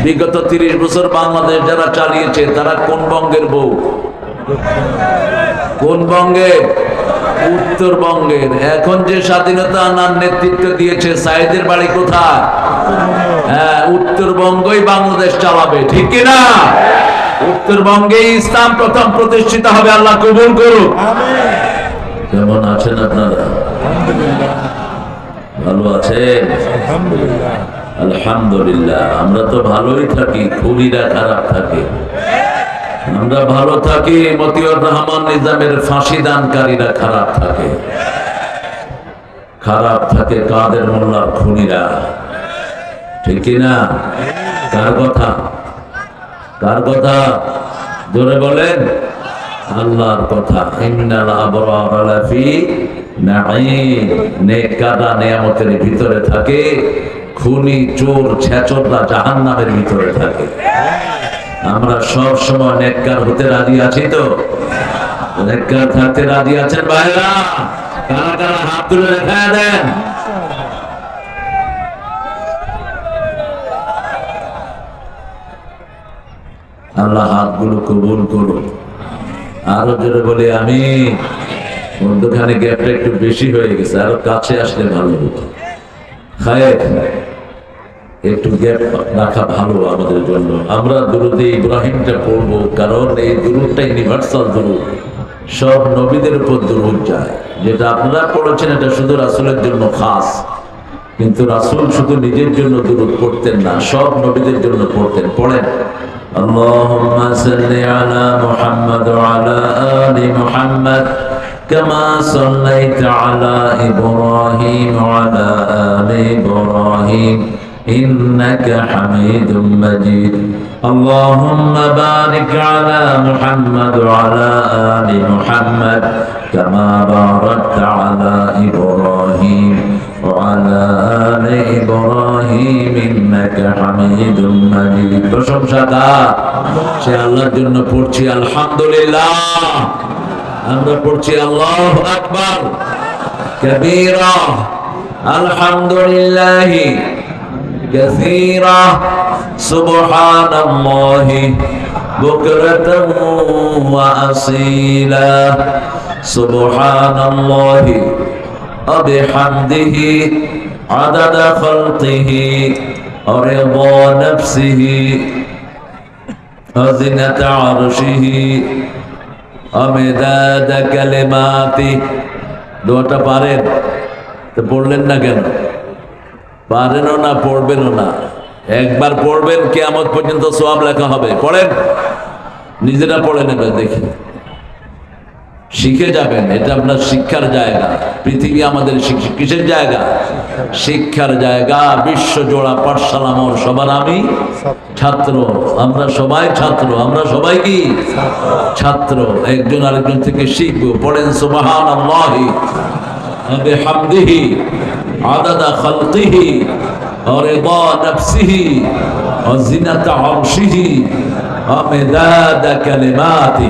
বিগত 30 বছর বাংলাদেশ যারা চালিয়েছে তারা কোন বঙ্গের বউ? কোন বঙ্গের? উত্তরবঙ্গের। এখন যে স্বাধীনতা আনার নেতৃত্ব দিয়েছে সাইদের বাড়ি কোথায়? হ্যাঁ, উত্তরবঙ্গই বাংলাদেশ চালাবে, ঠিক কিনা? উত্তরবঙ্গে ইসলাম প্রথম প্রতিষ্ঠিত হবে। আল্লাহ কবুল করুক। কেমন আছেন আপনারা? ভালো আছেন? আলহামদুলিল্লাহ। আমরা তো ভালোই থাকি, খুনিরা খারাপ থাকে। আমরা ভালো থাকি, মতিউর রহমান নিজামের ফাঁসি দানকারীরা খারাপ থাকে। খারাপ থাকে কাদের মোল্লার খুনিরা, ঠিক কিনা? কার কথা? কার কথা? জোরে বলেন। আল্লাহর কথা। ইন্নাল আবরারা লাফি নাঈম। নেককাররা নিয়ামতের ভিতরে থাকে, খুনি চোর ছেচররা জাহান্নামের ভিতরে থাকে। আমরা সব সময় নেককার হতে রাজি আছি তো? নেককার থাকতে রাজি আছেন ভাইরা? কারা কারা হাত তুলে দেখা দেন। আল্লাহ হাতগুলো কবুল করুন। আরো জোরে বলি আমি। মধ্যখানে গ্যাপটা একটু বেশি হয়ে গেছে, আরো কাছে আসলে ভালো হতো। খায়ের একটু গ্যাপ রাখা ভালো আমাদের জন্য। আমরা দুরুদে ইব্রাহিমটা পড়বো, কারণ এই দুরুদটা ইউনিভার্সাল দুরুদ, সব নবীদের উপর দুরুদ যায়। যেটা আপনারা পড়েছেন এটা শুধু রাসূলের জন্য খাস, কিন্তু রাসূল শুধু নিজের জন্য দুরুদ পড়তেন না, সব নবীদের জন্য পড়তেন। পড়েন আল্লাহুম্মা সাল্লি আলা মুহাম্মাদ ওয়া আলা আলি মুহাম্মাদ কামা সাল্লাইতা আলা ইব্রাহিম ওয়া আলা আলি ইব্রাহিম إنك حميد مجيد اللهم بارك على محمد وعلى آل محمد كما باركت على إبراهيم وعلى آل إبراهيم إنك حميد مجيد প্রশংসা কার? সে আল্লাহর জন্য পড়ছি আলহামদুলিল্লাহ। আমরা পড়ছি আল্লাহু আকবার কবীরা আলহামদুলিল্লাহ كثيرا سبحان الله بكرة وأصيلا سبحان الله وبحمده عدد خلقه ورضا نفسه وزنة عرشه ومداد كلماته দুটো পারেন তো পড়লেন না কেন? পারেনও না, পড়বেনও না। একবার পড়বেন, কিয়ামত পর্যন্ত সওয়াব লেখা হবে। পড়েন, নিজেরা পড়ে নেবেন, দেখি শিখে যাবেন। এটা আপনার শিক্ষার জায়গা। পৃথিবী আমাদের কিসের জায়গা? শিক্ষার জায়গা। বিশ্ব জোড়া পাঠশালা মোর সবার আমি ছাত্র। আমরা সবাই ছাত্র। আমরা সবাই কি ছাত্র? একজন আরেকজন থেকে শিখবো। পড়েন সুবহানাল্লাহি ওয়া বিহামদিহি আদাদা খালকিহি ওয়া রিদা নাফসিহি ওয়া জিনাতা আরশিহি ওয়া মিদাদা কালিমাতিহি।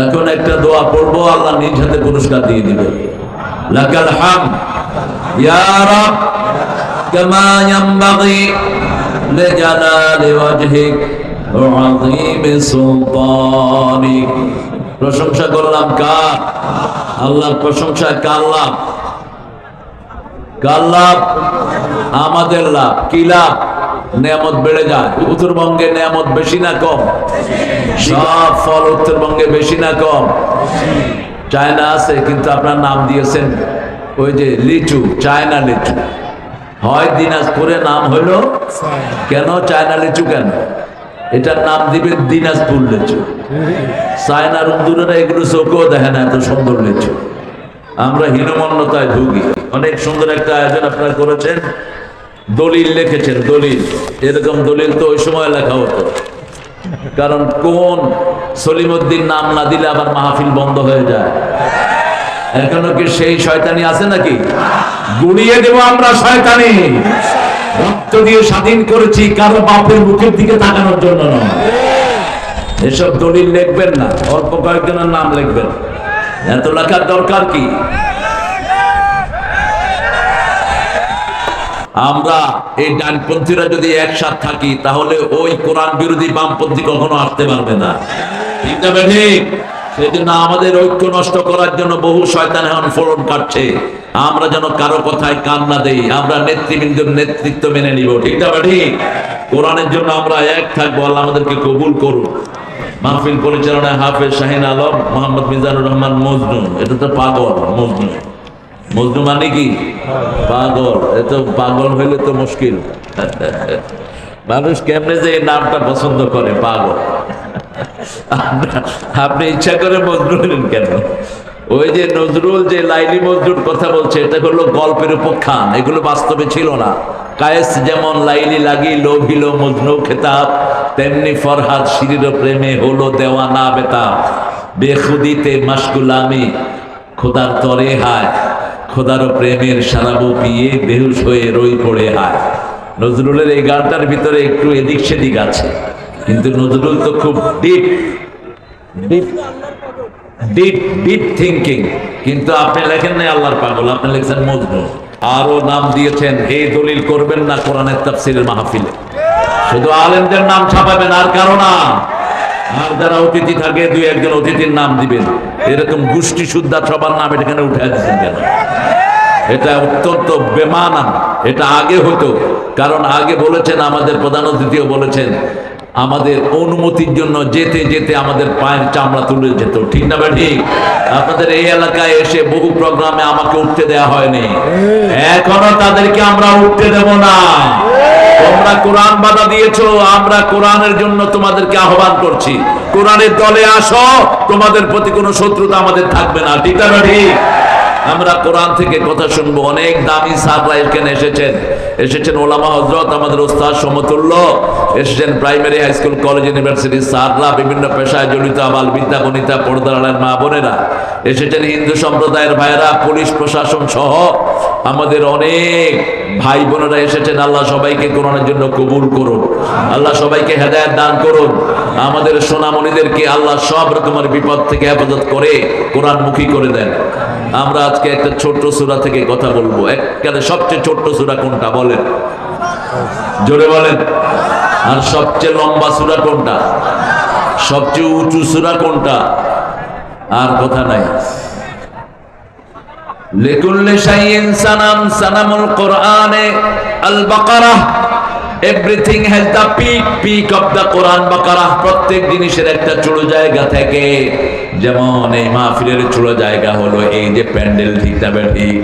এখন একটা দোয়া পড়বো, আল্লাহ নিজ হাতে পুরস্কার দিয়ে দিবে। লাকাল হামদ ইয়া রাব কামা ইয়ানবাগি লিজালালি ওয়াজহিক ওয়া আযীমি সুলতানিক। প্রশংসা করলাম কার? আল্লাহর প্রশংসা কার লাভ? কার লাভ? আমাদের লাভ। কি লাভ? নিয়ামত বেড়ে যায়। উত্তরবঙ্গে নিয়ামত বেশি না কম? সব ফল উত্তরবঙ্গে বেশি না কম? চায়না আছে, কিন্তু আপনার নাম দিয়েছেন ওই যে লিচু, চায়না লিচু। হয় দিনাজপুরে নাম হলো কেন চায়না লিচু? কেন এটার নাম দিবেন দিনাজপুর লিচু? চায়নার উন্দুরেরা এগুলো চোখেও দেখে না, এত সুন্দর লিচু। আমরা হীনমন্যতায় ভুগি। অনেক সুন্দর একটা আয়োজন আপনারা করেছেন, দলিল লিখেছেন। দলিল, এরকম দলিল তো ওই সময় লেখা হতো, কারণ কোন সলিমউদ্দিন নাম না দিলে আবার মাহফিল বন্ধ হয়ে যায়। এখনো কি সেই শয়তানি আছে নাকি? গুড়িয়ে দেব আমরা শয়তানি। রক্ত দিয়ে স্বাধীন করেছি, কারো বাপের মুখের দিকে তাকানোর জন্য নয়। এসব দলিল লিখবেন না, অল্প কয়েকজনের নাম লিখবেন। এত লেখার দরকার কি? আমরা এই ডানপন্থীরা যদি একসাথে থাকি তাহলে ওই কোরআন বিরোধী বামপন্থী কখনো আসতে পারবে না, ঠিক না ঠিক? সেজন্য আমাদের ঐক্য নষ্ট করার জন্য বহু শয়তান এখন ফলন কাটছে। আমরা যেন কারো কথায় কান না দেই, আমরা নেতৃবৃন্দের নেতৃত্ব মেনে নিব, ঠিক না ঠিক? কোরআনের জন্য আমরা এক থাকবো। আল্লাহ আমাদেরকে কবুল করুন। মাহফিল পরিচালনায় হাফেজ শাহিন আলম, মোহাম্মদ মিজানুর রহমান মজনু। এটা তো পাগল মজনু। মজনু মানে কি? পাগল। এত পাগল হইলে তো মুশকিল। মানুষ কেমনে যে এই নামটা পছন্দ করে পাগল। আপনি ইচ্ছা করে মজনু হলেন কেন? ওই যে নজরুল যে লাইলি মজনুর কথা বলছে, এটা হলো গল্পের উপখ্যান, এগুলো বাস্তবে ছিল না। কায়েস যেমন লাইলি লাগি লোভিল মজনু খেতাব, তেমনি ফরহাদ শিরির প্রেমে হলো দেওয়ানা বেতাব। বেখুদিতে মাশগুলামি খোদার তরে হায়, খোদার প্রেমের সারাবো পিয়ে বেহুশ হয়ে রই পড়ে হায়। নজরুলের এই গানটার ভিতরে একটু এদিক সেদিক আছে, কিন্তু নজরুল তো খুব deep deep deep deep thinking. কিন্তু আপনি লেখেন নাই আল্লাহর পাগল, আপনি লিখছেন মজনু। আরো নাম দিয়েছেন, এই দলিল করবেন না কোরআনের তাফসীরের মাহফিলে, শুধু আলেমদের নাম ছাপাবেন আর কারো না। আর যারা অতিথি থাকে দুই একজন অতিথির নাম দিবেন। এরকম গোষ্ঠী শুদ্ধা সবার নাম এখানে উঠে দিচ্ছেন কেন? এটা অত্যন্ত বেমানান। এটা আগে হতো, কারণ আগে বলেছেন, আমাদের প্রধান অতিথিও বলেছেন, আমাদের অনুমতির জন্য যেতে যেতে আমাদের পায়ের চামড়া তুলে যেত, ঠিক না ঠিক? আপনাদের এই এলাকায় এসে বহু প্রোগ্রামে আমাকে উঠতে দেওয়া হয়নি, এখনো তাদেরকে আমরা উঠতে দেব না। তোমরা কোরআন বাধা দিয়েছো, আমরা কোরআনের জন্য তোমাদেরকে আহ্বান করছি, কোরআনের দলে আসো, তোমাদের প্রতি কোনো শত্রুতা আমাদের থাকবে না, ঠিক না ঠিক? আমরা কোরআন থেকে কথা শুনবো। অনেক দামি সাররা এখানে এসেছেন ওলামা হযরত, আমাদের ওস্তাদ সমতুল্য, এসেছেন primary high school college university সাররা, বিভিন্ন পেশায় জড়িত আবাল বিদ্যা বনিতা পর্দার আড়ালের মা বোনেরা, এসেছেন হিন্দু সম্প্রদায়ের ভাইয়েরা, পুলিশ প্রশাসন সহ আমাদের অনেক ভাই বোনেরা এসেছেন। আল্লাহ সবাইকে কোরআনের জন্য কবুল করুন, আল্লাহ সবাইকে হেদায়েত দান করুন। আমাদের সোনামণিদেরকে আল্লাহ সব রকমের বিপদ থেকে হেফাজত করে কোরআনমুখী করে দেন। আমরা আজকে একটা ছোট্ট সূরা থেকে কথা বলবো। একবারে সবচেয়ে ছোট্ট সূরা কোনটা বলেন? জোরে বলেন। আর সবচেয়ে লম্বা সূরা কোনটা? সবচেয়ে উঁচু সূরা কোনটা? আর কথা নাই। লিকুল্লি শাইইন সানাম, সানামুল কোরআনে আল বাকারাহ। Everything has the peak of the Quran Baqarah. প্রত্যেক জিনিসের একটা চূড়ো জায়গা থেকে, যেমন এই মাহফিলের চূড়ো জায়গা হলো এই যে প্যান্ডেল, ঠিক না ঠিক?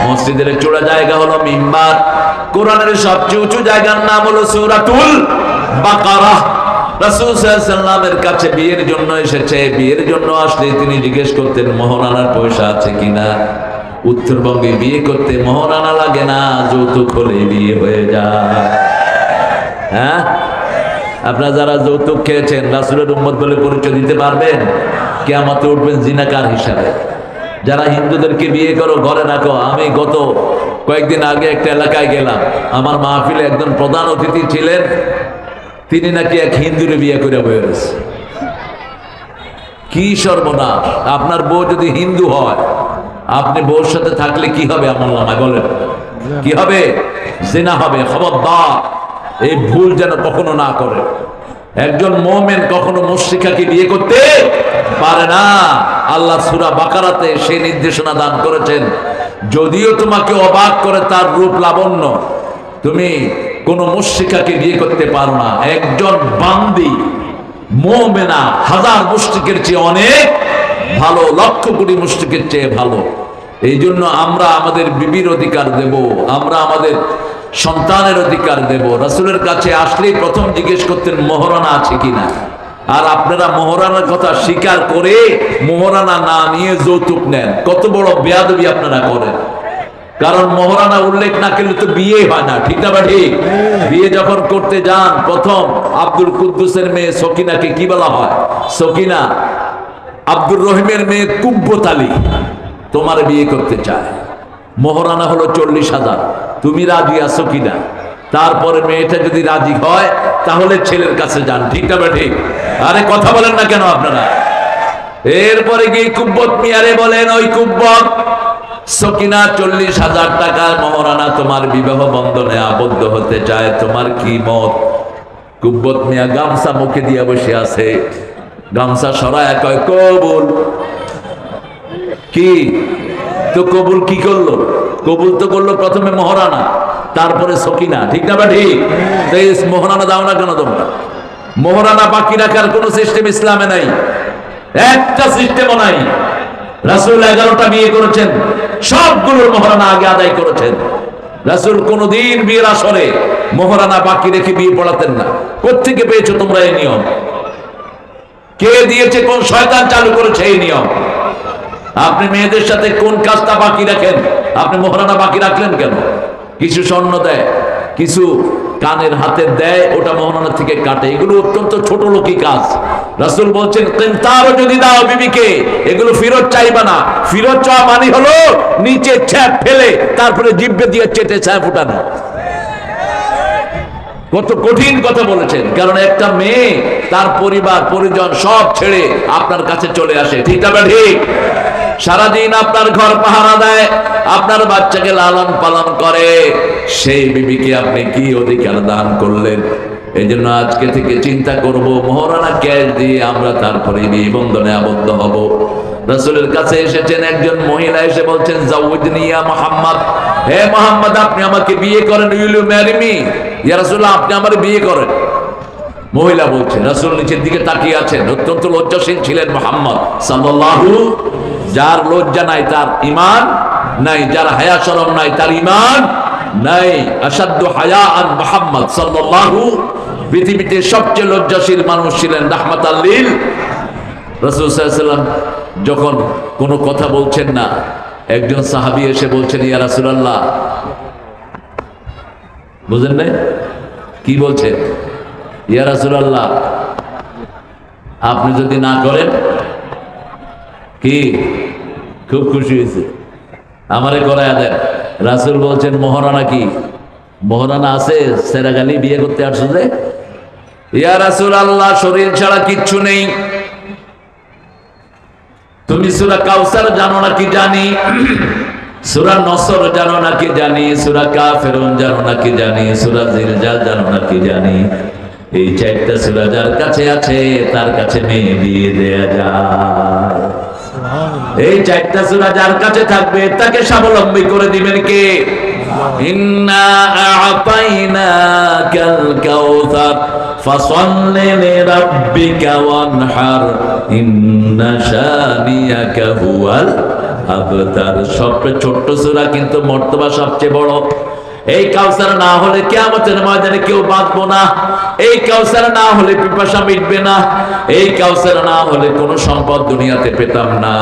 মসজিদের চূড়ো জায়গা হলো মিম্বার। কোরআনের সবচেয়ে উঁচু জায়গার নাম হলো সূরাতুল বাকারাহ। রাসূল সাল্লাল্লাহু আলাইহি ওয়াসাল্লামের কাছে বিয়ের জন্য এসেছে। বিয়ের জন্য আসলে তিনি জিজ্ঞেস করতেন মোহরানার পয়সা আছে কিনা। উত্তরবঙ্গে বিয়ে করতে মোহরানা লাগে না, যৌতুক হলে বিয়ে হয়ে যায়। হ্যাঁ, আপনারা যারা যৌতুক খেয়েছেন রাসূলের উম্মত বলে পরিচয় দিতে পারবেন? কিয়ামতে উঠবেন জিনাকার হিসাবে। যারা হিন্দুদেরকে বিয়ে করো, ঘরে রাখো। আমি গত কয়েকদিন আগে একটা এলাকায় গেলাম, আমার মাহফিলে একজন প্রধান অতিথি ছিলেন, তিনি নাকি এক হিন্দুরে বিয়ে করে বয়ে গেছে। কি সর্বনাশ! আপনার বউ যদি হিন্দু হয়, আপনি বউর সাথে থাকলে কি হবে আমার নামায় বলেন? কি হবে? জিনা হবে। খবরদার, এই ভুল যেন কখনো না করে। একজন মুমিন কখনো মুশরিকাকে বিয়ে করতে পারে না। আল্লাহ সূরা বাকারাতে সেই নির্দেশনা দান করেছেন, যদিও তোমাকে অবাক করে তার রূপ লাবণ্য, তুমি কোন মুশরিকাকে বিয়ে করতে পারো না। একজন বান্দি মুমিনা হাজার মুশরিকের চেয়ে অনেক ভালো, লক্ষ কোটি মুশরিকের চেয়ে ভালো। এই জন্য আমরা আমাদের বিবির অধিকার দেব, আমরা আমাদের সন্তানের অধিকার দেব। রাসূলের কাছে আসলেই প্রথম জিজ্ঞেস করতেন মোহরানা আছে কিনা। আর আপনারা মোহরানার কথা স্বীকার করে মোহরানা না নিয়ে যৌতুক নেন, কত বড় বেয়াদবি আপনারা করেন। কারণ মোহরানা উল্লেখ না করলে তো বিয়ে হয় না, ঠিক না ঠিক? বিয়ে যখন করতে যান, প্রথম আব্দুল কুদ্দুসের মেয়ে সকিনাকে কি বলা হয়? সকিনা। আব্দুর রহিমের মেয়ে কুব্বত আলী তোমার বিয়ে করতে চায়, মোহরানা হলো 40,000। তুমি রাজি আছো কিনা? তারপরে মেয়েটা যদি রাজি হয় তাহলে ছেলের কাছে যান, ঠিক না ঠিক? আরে কথা বলেন না কেন আপনারা? এরপরে গিয়ে কুব্বত মিয়ারে বলেন, ওই কুব্বত সকিনা 40,000 টাকার মহারানা তোমার বিবাহ বন্ধনে আবদ্ধ হতে চায়, তোমার কি মত? কুব্বত মিয়া গামছা মুখে দিয়া বসে আছে, গামছা সরায় কয় কবুল। কি তো কবুল কি করলো? কবুল তো করলো প্রথমে মহারানা, তারপরে সকিনা, ঠিক না বা ঠিক? তো এই মহারানা দাও না কেন তোমরা? মহারানা বাকি রাখার কোন সিস্টেম ইসলামে নাই, একটা সিস্টেমও নাই। রাসূল 11টা বিয়ে করেছেন, সবগুলোর মহারানা আগে আদায় করেছেন। রাসূল কোনদিন বিয়ের আসরে মহারানা বাকি রেখে বিয়ে পড়াতেন না। কোত্থেকে পেয়েছো তোমরা এই নিয়ম? কে দিয়েছে? কোন শয়তান চালু করেছে এই নিয়ম? আপনি মেয়েদের সাথে কোন কাজটা বাকি রাখেন? আপনি মহারানা বাকি রাখলেন কেন? কিছু স্বর্ণ দেয়, কিছু কানের হাতের দেয়, ওটা মহারানা থেকে কাটে। এগুলো অত্যন্ত ছোট লোকই কাজ। রাসূল বলছেন কিন্তারও যদি দাও বিবিকে, এগুলো ফেরত চাইবা না। ফেরত চাওয়া মানে হলো নিচে ছ্যাপ ফেলে তারপরে জিভে দিয়ে চেটে ছ্যাপ ফুটানো। কত কঠিন কথা বলেছেন। কারণ একটা মেয়ে তার পরিবার পরিজন সব ছেড়ে আপনার কাছে চলে আসে, ঠিক না ঠিক? সারাদিন আপনার ঘর পাহারা দেয়, আপনার বাচ্চাকে লালন পালন করে। সেই বিবিকে আপনি কি অধিকার দান করলেন? এই জন্য আজকে থেকে চিন্তা করব, মহারানা ক্যাশ দিয়ে আমরা তারপরে বিয়ে বন্ধনে আবদ্ধ হব। রাসূলের কাছে এসেছেন একজন মহিলা, এসে বলছেন জাওয়াজনি ইয়া মুহাম্মদ, হে মুহাম্মদ আপনি আমাকে বিয়ে করেন, উইল ইউ ম্যারি মি? ইয়া রাসূলুল্লাহ আপনি আমারে বিয়ে করেন। মহিলা বলছে, রাসূল নিচের দিকে তাকিয়ে আছেন, অত্যন্ত লজ্জাশীল ছিলেন মুহাম্মদ সাল্লাল্লাহু। যার লজ্জা নাই তার ঈমান নাই, যার হায়া শরম নাই তার ঈমান নাই। আশাদ্দু হায়াআন মুহাম্মদ সাল্লাল্লাহু, পৃথিবীতে সবচেয়ে লজ্জাশীল মানুষ ছিলেন রাহমাতাল লিল। রাসূল সাল্লাল্লাহু আলাইহি ওয়াসাল্লাম যখন কোনো কথা বলছেন না, একজন সাহাবী এসে বলছেন ইয়া রাসূলুল্লাহ, বুঝেন না কি বলছেন? ইয়া রাসূলুল্লাহ আপনি যদি না করেন, কি খুব খুশি হয়েছে, আমারে করায়া দেন। রাসূল বলছেন মহারানা কি? মহারানা আছে? সেরাগালি বিয়ে করতে আসছে যে? ইয়া রাসূলুল্লাহ শরীর ছাড়া কিচ্ছু নেই। তুমি সূরা কাউসার জানো নাকি? জানি। সূরা নসর জানো নাকি? জানি। সূরা কাফিরুন জানো নাকি? জানি। সূরা জিলজাল জানো নাকি? জানি। এই 4টা সূরা যার কাছে আছে তার কাছে মেয়ে বিয়ে দেয়া যায়। এই 4টা সূরা যার কাছে থাকবে তাকে স্বাবলম্বী করে দিবেন কে? ইন্না আ'তাইনাকাল কাউসার ফাসাল্লি লিরাব্বিকা ওয়ানহার ইন্না শানিয়াকা হুয়াল আবতার। সবচেয়ে ছোট্ট সূরা কিন্তু মর্তবা সবচেয়ে বড়। এই কাউসার না হলে কিয়ামতের ময়দানে কেউ বাঁচবো না। এই কাউসার না হলে পিপাসা মিটবে না। এই কাউসার না হলে কোনো সম্পদ দুনিয়াতে পেতাম না।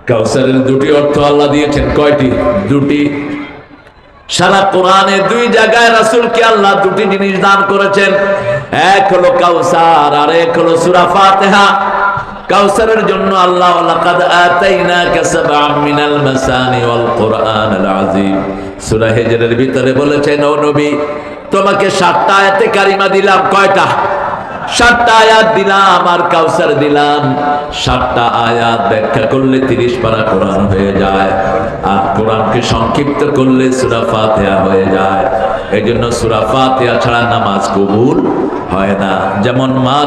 কাউসারের 2টি অর্থ আল্লাহ দিয়েছেন। কয়টি? 2টি। সারা কোরআনে 2 জায়গায় রাসূলকে আল্লাহ 2টি জিনিস দান করেছেন। এক হলো কাউসার, আর এক হলো সূরা ফাতিহা। কাউসারের জন্য আল্লাহ লাকাদ আতাইনাকা সাবআম মিনাল মাসানি ওয়াল কুরআনিল আযীম, সূরা হিজরের ভিতরে বলেছেন ও নবী তোমাকে 7টা আয়াতে কারিমা দিলাম। কয়টা? 7টা আয়াত দিলাম আর কাউসার দিলাম। 7টা আয়াত ব্যাখ্যা করলে 30 পারা কোরআন হয়ে যায়, আর কোরআনকে সংক্ষিপ্ত করলে সূরা ফাতিহা হয়ে যায়। এই জন্য সূরা ফাতিহা ছাড়া নামাজ কবুল হয় না। যেমন মা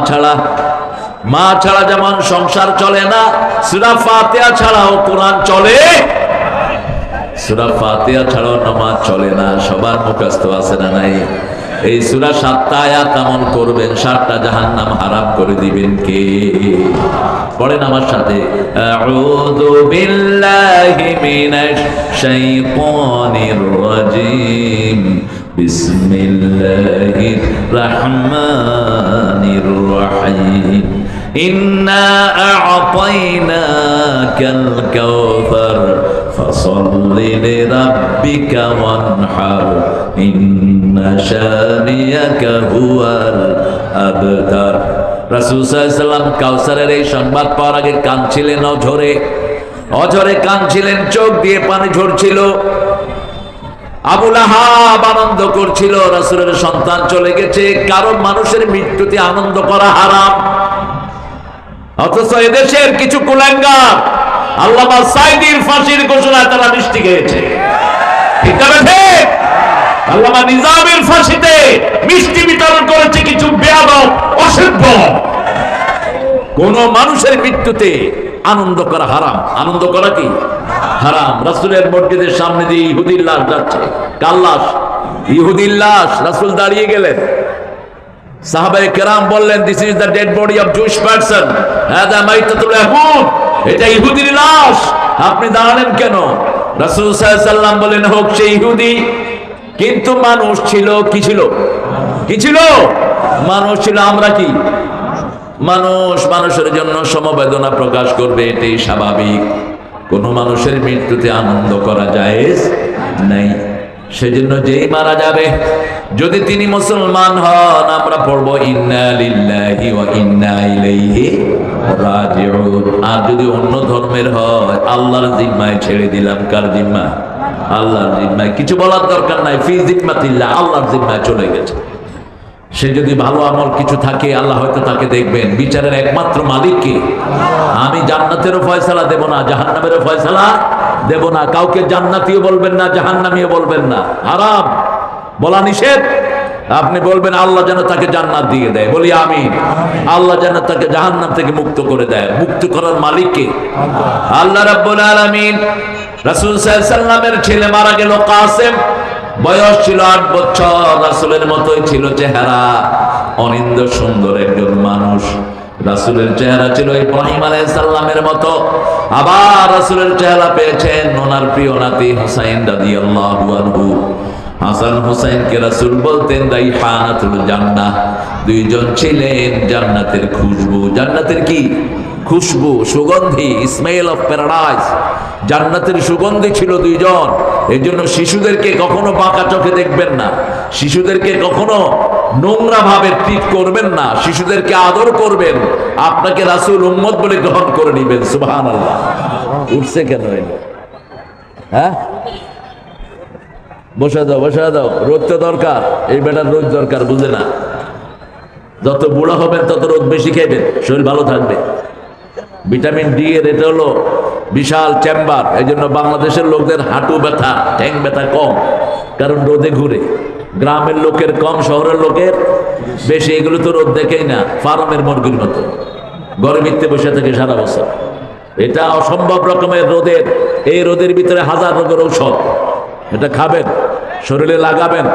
ছাড়া যেমন সংসার চলে না, সূরা ফাতিহা ছাড়াও কোরআন চলে। সূরা ফাতিহা ছাড়াও নামাজ চলে না। সবার মুখস্থ আছে না নাই? এই সূরা 7টা আয়াত আমল করবেন, 7টা জাহান্নাম হারাম করে দিবেন কে? পড়েন আমার সাথে, আউযু বিল্লাহি মিনাশ শাইতানির রাজীম, বিসমিল্লাহির রহমানির রহিম, ইন্না আ'তাইনাকাল কাউসার ফাসাল্লি লিরাব্বিকা ওয়ানহার ইন্না শানিয়াকা হুয়াল আবতার। রাসূল সাল্লাল্লাহু আলাইহি ওয়াসাল্লাম কাউসারের এই সংবাদ পাওয়ার আগে কাঁদছিলেন, অঝরে কাঁদছিলেন, চোখ দিয়ে পানি ঝরছিল। আবু লাহাব আনন্দ করছিল রাসূলের সন্তান চলে গেছে। কারণ মানুষের মৃত্যুতে আনন্দ করা হারাম, অথচ এদেশের কিছু কুলাঙ্গার আল্লামা সাঈদীর ফাঁসির ঘোষণা তারা মিষ্টি খেয়েছে। ঠিক না ঠিক? আল্লামা নিজামের ফাঁসিতে মিষ্টি বিতরণ করেছে কিছু বেয়াদব অসভ্য। কোন মানুষের মৃত্যুতে আনন্দ করা হারাম। আনন্দ করা কি হারাম। রাসূলের মসজিদের সামনে দিয়ে ইহুদির লাশ যাচ্ছে। কার লাশ? ইহুদির লাশ। রাসূল দাঁড়িয়ে গেলেন, সাহাবায়ে কেরাম বললেন, this is the dead body of Jewish person, হাদা মাইতাতুল ইয়াহুদ, এটা ইহুদির লাশ, আপনি দাঁড়ালেন কেন? রাসূল সাল্লাল্লাহু আলাইহি সাল্লাম বলেন, হোক সে ইহুদি, কিন্তু মানুষ ছিল। কি ছিল? কি ছিল? মানুষ ছিল। আমরা কি মানুষ? মানুষের জন্য সমবেদনা প্রকাশ করবে, এটাই স্বাভাবিক। কোন মানুষের মৃত্যুতে আনন্দ করা জায়েজ নাই। সেজন্য যেই মারা যাবে, যদি তিনি মুসলমান হন, আমরা পড়বো ইন্না লিল্লাহি ওয়া ইন্না ইলাইহি রাজিউন। আর যদি অন্য ধর্মের হয়, আল্লাহর জিম্মায় ছেড়ে দিলাম। কার জিম্মা? আল্লাহর জিম্মায়। কিছু বলার দরকার নাই, ফি জিম্মাতিল্লাহ, আল্লাহর জিম্মায় চলে গেছে। সে যদি ভালো আমল কিছু থাকে, আল্লাহ হয়তো তাকে দেখবেন। বিচারের একমাত্র মালিক কে? আমি জান্নাতেরও ফয়সালা দেব না, জাহান্নামেরও ফয়সালা দেব না। কাউকে জান্নাতীয় বলবেন না, জাহান্নামীও বলবেন না, হারাম, বলা নিষেধ। আপনি বলবেন আল্লাহ যেন তাকে জান্নাত দিয়ে দেয়, বলি আমিন। আল্লাহ যেন তাকে জাহান্নাম থেকে মুক্ত করে দেয়। মুক্ত করার মালিক কে? আল্লাহ রাব্বুল আলামিন। রাসূল সাল্লাল্লাহু আলাইহি সাল্লামের ছেলে মারা গেল, কাসেম, বয়স ছিল 8 বছর। রাসূলের মতোই ছিল চেহারা, অনিন্দ সুন্দর একজন মানুষ। রাসূলের চেহারা ছিল ইব্রাহিম আলাইহিস সালামের মতো। আবার রাসূলের চেহারা পেয়েছেন ওনার প্রিয় নাতি হুসাইন রাদিয়াল্লাহু আনহু। হাসান হুসাইনকে রাসূল বলতেন রাইহানাতুল জান্নাহ। দুইজন ছিলেন জান্নাতের খুশবু। জান্নাতের কি খুশবু? সুগন্ধি, স্মেল অফ প্যারাডাইস। জান্নাতের সুগন্ধি ছিল দুইজন। এই জন্য শিশুদেরকে কখনো বাঁকা চোখে দেখবেন না, শিশুদেরকে কখনো নোংরা ভাবে ট্রিট করবেন না, শিশুদেরকে আদর করবেন। আপনাকে রাসূল উম্মত বলে গ্রহণ করে নেবেন। সুবহানাল্লাহ। উঠছে কেন এলো? হ্যাঁ, বসে দাও, বসে দাও। রোদ তো দরকার, এই বেটার রোদ দরকার, বুঝে না? যত বুড়া হবেন তত রোদ বেশি খাইবেন, শরীর ভালো থাকবে। ভিটামিন ডি এর এটা হলো বিশাল চেম্বার। এই জন্য বাংলাদেশের লোকদের হাঁটু ব্যথা, ঠ্যাং ব্যথা কম, কারণ রোদে ঘুরে। গ্রামের লোকের কম, শহরের লোকের বেশি। এগুলো তো রোদ দেখেই না, ফার্মের মুরগির মতো ঘরে ভিত্তে বসে থাকে সারা বছর। এটা অসম্ভব রকমের রোদের। এই রোদের ভিতরে হাজার রোগের ঔষধ। এটা খাবেন, শরীরে লাগাবেন,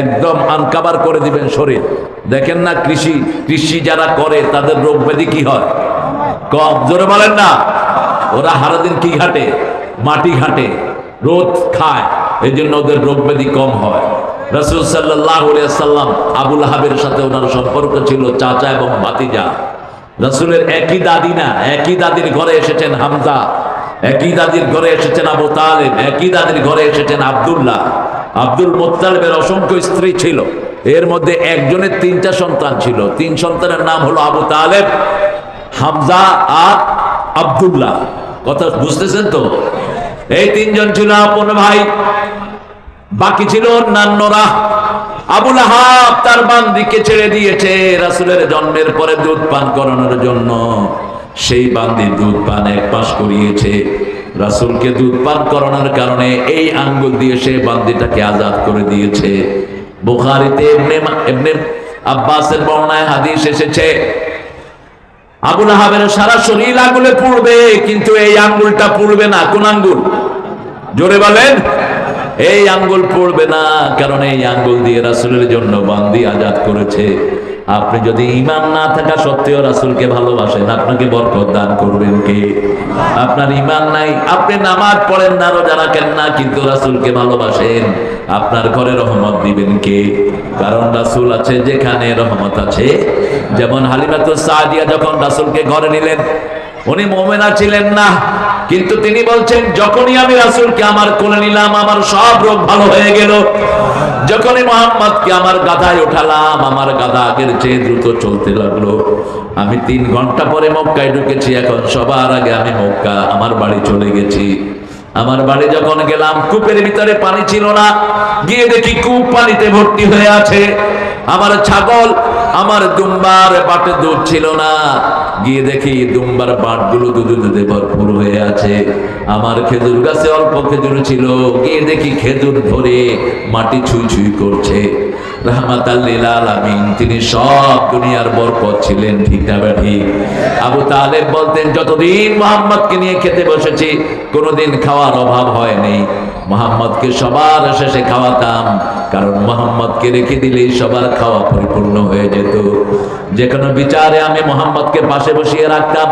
একদম আনকাবার করে দিবেন শরীর। দেখেন না কৃষি যারা করে তাদের রোগ ব্যাধি কি হয়? কম। জোরে বলেন না। ওরা সারাদিন কি ঘাটে? মাটি ঘাটে, রোদ খায়, এই জন্য ওদের রোগ ব্যাধি কম হয়। রাসূল সাল্লাল্লাহু আলাইহি ওয়াসাল্লাম, আবু লাহাবের সাথে ওনার সম্পর্ক ছিল চাচা এবং ভাতিজা। রাসূলের একই দাদি না, একই দাদির ঘরে এসেছেন হামজা, একই দাদির ঘরে এসেছেন আবু তালেব, একই দাদির ঘরে এসেছেন আব্দুল্লাহ। আব্দুল মুত্তালিবের অসংখ্য স্ত্রী ছিল, এর মধ্যে একজনের 3টা সন্তান ছিল। 3 সন্তানের নাম হলো আবু তালেব, হামজা আর আব্দুল্লাহ। কথা বুঝতেছেন তো? এই 3 জন ছিল আপন ভাই, বাকি ছিল অন্যান্যরা। আবু লাহাব তার বান্দিকে ছেড়ে দিয়েছে রাসূলের জন্মের পরে দুধ পান করানোর জন্য। সেই বান্দি দুধ পান 1 মাস করিয়েছে। রাসূলকে দুধ পান করানোর কারণে এই আঙ্গুল দিয়ে সে বান্দিটাকে আজাদ করে দিয়েছে। বুখারীতে ইবনে আব্বাসের বর্ণনায় হাদিস এসেছে, আবু লাহাবের সারা শরীর আঙ্গুলে পুড়বে, কিন্তু এই আঙ্গুলটা পুড়বে না। কোন আঙ্গুল? জোরে বলেন। এই আঙ্গুল পুড়বে না, কারণ এই আঙ্গুল দিয়ে রাসূলের জন্য বান্দি আজাদ করেছে। আপনি যদি ঈমান না থাকা সত্ত্বেও রাসূলকে ভালোবাসেন, আপনাকে বরকত দান করবেন কে? আপনার ঈমান নাই, আপনি নামাজ পড়েন না, রোজা রাখেন না, কিন্তু রাসূলকে ভালোবাসেন, আপনার ঘরে রহমত দিবেন কে? কারণ রাসূল আছে যেখানে রহমত আছে। যেমন হালিমাতুস সাদিয়া যখন রাসূলকে ঘরে নিলেন, উনি মুমিনা ছিলেন না, কিন্তু তিনি বলছেন যখনই আমি রাসূলকে আমার কোলে নিলাম, আমার সব রোগ ভালো হয়ে গেল। যখনই মুহাম্মদকে আমার গাধায় উঠালাম, আমার গাধা আগের চেয়ে দ্রুত চলতে লাগলো। আমি 3 ঘন্টা পরে মক্কায় ঢুকেছি, এখন সবার আগে আমি মক্কা আমার বাড়ি চলে গেছি। আমার বাড়ি যখন গেলাম, কূপের ভিতরে পানি ছিল না, গিয়ে দেখি কূপ পানিতে ভর্তি হয়ে আছে। আমার ছাগল, আমার দুম্বার বাটে দুধ ছিল না, গিয়ে দেখি দুম্বার বাটগুলো দুধে ভরপুর হয়ে আছে। আমার খেজুর গাছে অল্প খেজুর ছিল, গিয়ে দেখি খেজুর ধরে মাটি ছুঁই ছুঁই করছে। রাহমাতাল লিল আলামিন, তিনি সব দুনিয়ার বরকত ছিলেন, ঠিক না ঠিক? আবু তালেব বলতেন, যতদিন মুহাম্মদকে নিয়ে খেতে বসেছি কোনোদিন খাওয়ার অভাব হয়নি। মুহাম্মদকে সবার শেষে খাওয়াতাম, কারণ মুহাম্মদকে রেখে দিলেই সবার খাওয়া পরিপূর্ণ হয়ে যেত। যে কোনো বিচারে আমি মুহাম্মদকে পাশে বসিয়ে রাখতাম।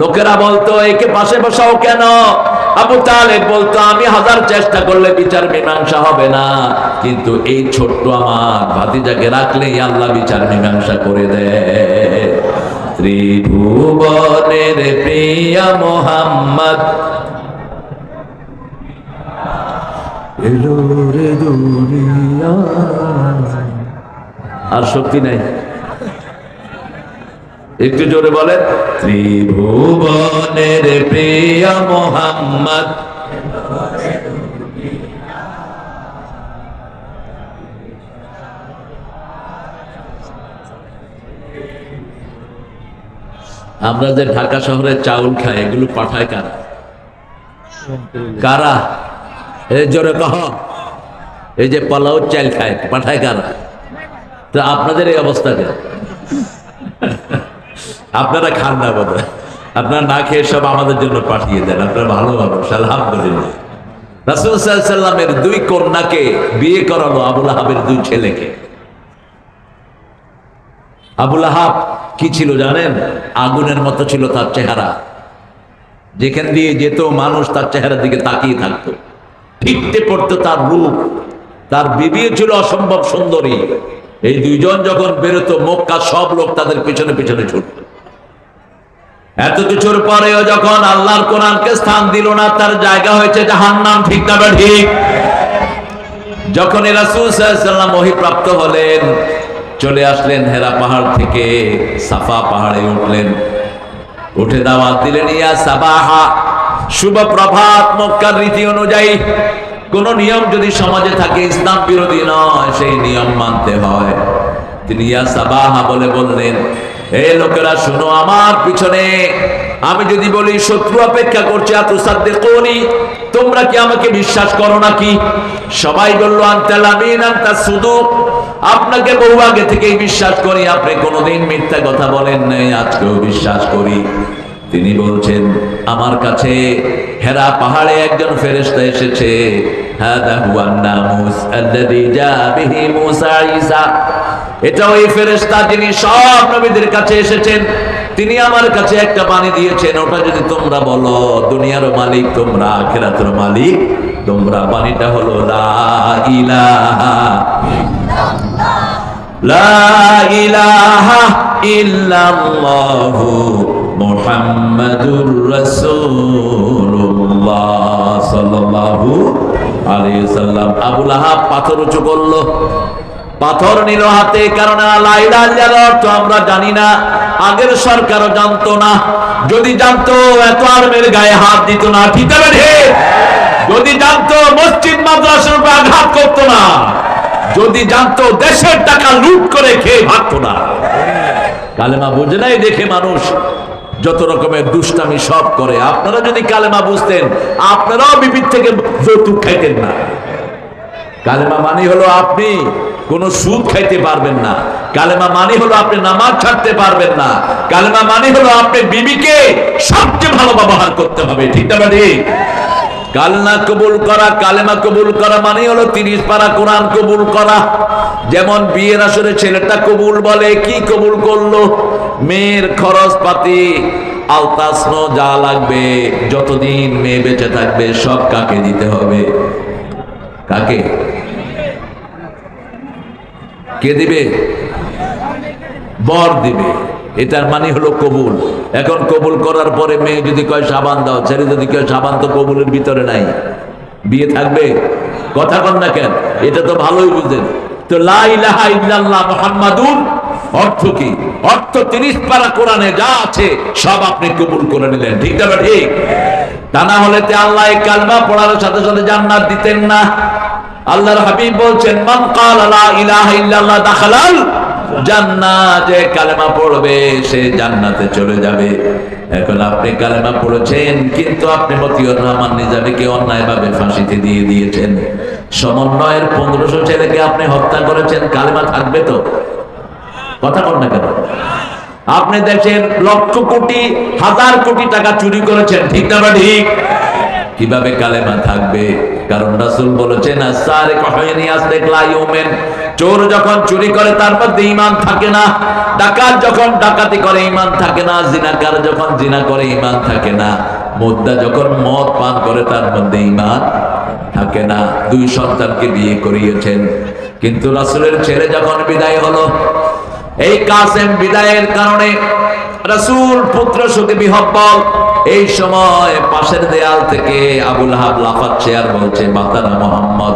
লোকেরা বলতো, একে পাশে বসাও কেন? আবু তালেব বলতো, আমি হাজার চেষ্টা করলে বিচার মীমাংসা হবে না, কিন্তু এই ছোট্ট আমার ভাতিজাকে রাখলেই আল্লাহ বিচার মীমাংসা করে দেয়। ত্রিভুবনের প্রিয়া মুহাম্মদ এলো রে দুনিয়া। আর শক্তি নাই, একটু জোরে বলেন, ত্রিভুবনের প্রিয়া মুহাম্মদ। আমরা যে ঢাকা শহরে চাউল খাই, এগুলো পাঠায় কারা? কারা? এই জোরে কহ। এই যে পোলাও চাল খায়, পাঠায় কারা? তো আপনাদের এই অবস্থা কেন? আপনারা খান না বোধহয়, আপনারা না খেয়ে সব আমাদের জন্য পাঠিয়ে দেন। আপনারা ভালো মানুষ, আলহামদুলিল্লাহ। রাসূল সাল্লাল্লাহু আলাইহি ওয়াসাল্লামের দুই কন্যাকে বিয়ে করালো আবুল আহাবের দুই ছেলেকে। আবুল আহাব কি ছিল জানেন? আগুনের মতো ছিল তার চেহারা, যেখান দিয়ে যেত মানুষ তার চেহারার দিকে তাকিয়ে থাকতো, ফিরতে পড়তো তার রূপ। তার বিবিও ছিল অসম্ভব সুন্দরী। এই দুইজন যখন বেরোতো, মক্কা সব লোক তাদের পিছনে পিছনে ছুটত। এত কিছুর পরেও যখন আল্লাহর কোরআনকে স্থান দিল না, তার জায়গা হয়েছে জাহান্নাম, ঠিক না ঠিক? যখন রাসূল সাল্লাল্লাহু আলাইহি ওয়াসাল্লাম ওহীপ্রাপ্ত হলেন, চলে আসলেন হেরা পাহাড় থেকে সাফা পাহাড়ে উঠলেন। উঠে দাওয়াত দিলেন, ইয়া সাবাহা, শুভ প্রভাত। মক্কার রীতি অনুযায়ী কোন নিয়ম যদি সমাজে থাকে ইসলাম বিরোধী নয়, সেই নিয়ম মানতে হয়। তিনি ইয়া সাবাহা বলে বললেন, হে লোকেরা শোনো, আমার পিছনে আমি যদি বলি শত্রু অপেক্ষা করছে, আতুসাদ্দিকুনি, তোমরা কি আমাকে বিশ্বাস করো নাকি? সবাই বলল, আনতাল আমিন আনতাস সুদুক, আপনাকে বহু আগে থেকেই বিশ্বাস করি, আপনি কোনোদিন মিথ্যা কথা বলেন নাই, আজকেও বিশ্বাস করি। তিনি বলছেন, আমার কাছে হেরা পাহাড়ে একজন ফেরেশতা এসেছে, হাদা হুয়ান নামুস আল্লাযী জা বিহি মূসা ঈসা। এটা ওই ফেরেশতা যিনি সব নবীদের কাছে এসেছেন। তিনি আমার কাছে একটা বাণী দিয়েছেন, ওটা যদি তোমরা বলো, দুনিয়ার মালিক তোমরা, আখিরাতের মালিক তোমরা। বাণীটা হলো লা ইলাহা ইল্লাল্লাহ, লা ইলাহা ইল্লাল্লাহু মুহাম্মাদুর রাসূলুল্লাহ সাল্লাল্লাহু আলাইহি ওয়াসাল্লাম। আবুল আহাব পাথর উঁচু করলো, পাথর নিল হাতে, কারণ লা ইলাহা ইল্লাল্লাহ তো আমরা জানি না, আগের সরকারও জানতো না। যদি জানতো এত আর্মের গায়ে হাত দিত না, ঠিক আছে? যদি জানতো মসজিদ মাদ্রাসার উপর আঘাত করতো না, যদি জানতো দেশের টাকা লুট করে খেয়ে ভাগতো না। কালেমা বুঝে নাই দেখে মানুষ যত রকমের দুষ্টামি সব করে। আপনারা যদি কালেমা বুঝতেন, আপনারাও বিবির থেকে যৌতুক খাইতেন না। কালেমা মানে হলো আপনি কোন সুদ খাইতে পারবেন না। কালেমা মানে হলো আপনি নামাজ ছাড়তে পারবেন না। কালেমা মানে হলো আপনি বিবিকে সবচেয়ে ভালো ব্যবহার করতে হবে, ঠিক না ঠিক? কালেমা কবুল করা, কালেমা কবুল করা মানে হলো 30 পারা কোরআন কবুল করা। যেমন বিয়ের আসরে ছেলেটা কবুল বলে, কি কবুল করলো? মেয়ের খরচ পাতি, আলতাসনো যা লাগবে, যতদিন মেয়ে বেঁচে থাকবে সব কাকে দিতে হবে? কাকে? কে দিবে? বর দিবে। এটার মানে হলো কবুল। এখন কবুল করার পরে মেয়ে যদি কয় সাবান দাও, ছেলে যদি কয় সাবান, তো কবুলের ভিতরে নাই, বিয়ে থাকবে? কথা কন না কেন? এটা তো ভালোই বুঝেন। তো লা ইলাহা ইল্লাল্লাহ মুহাম্মাদুর অর্থ কি? অর্থ 30 পারা কোরআনে যা আছে সব আপনি কবুল করে নিলেন, ঠিক না ঠিক? তা না হলে আল্লাহ এই কালেমা পড়ার সাথে সাথে জান্নাত দিতেন না। আল্লাহর হাবিব বলছেন, মান ক্বালা লা ইলাহা ইল্লাল্লাহ দাখালাল জান্নাহ, যে কালেমা পড়বে সে জান্নাতে চলে যাবে। এখন আপনি কালেমা পড়েছেন, কিন্তু আপনি মতিউর রহমান নিজামীকে অন্যায়ভাবে ফাঁসিতে দিয়ে দিয়েছেন। সমন্বয়ের 1500 ছেলেকে আপনি হত্যা করেছেন, কালেমা থাকবে তো? কথা বল না কেন? আপনি দেশের লক্ষ কোটি হাজার কোটি টাকা চুরি করেছেন, ঠিক না ঠিক? কিভাবে কালেমা থাকবে? কারণ রাসূল বলেছেন, আস-সারিক হুয়াইনি আসদিক লা ইউমিন, চোর যখন চুরি করে তার মধ্যে ঈমান থাকে না, ডাকাত যখন ডাকাতি করে ঈমান থাকে না, জিনাকার যখন জিনা করে ঈমান থাকে না, মুদ্দা যখন মদ পান করে তার মধ্যে ঈমান থাকে না। 2 সন্তানকে বিয়ে করিয়েছেন, কিন্তু রাসূলের ছেলে যখন বিদায় হলো, এই কাসেম বিদায়ের কারণে রাসূল পুত্র শোকে বিহ্বল। এই সময় পাশের দেয়াল থেকে আবুল আহাব লাফাচ্ছে আর বলছে, বাতারা মুহাম্মদ,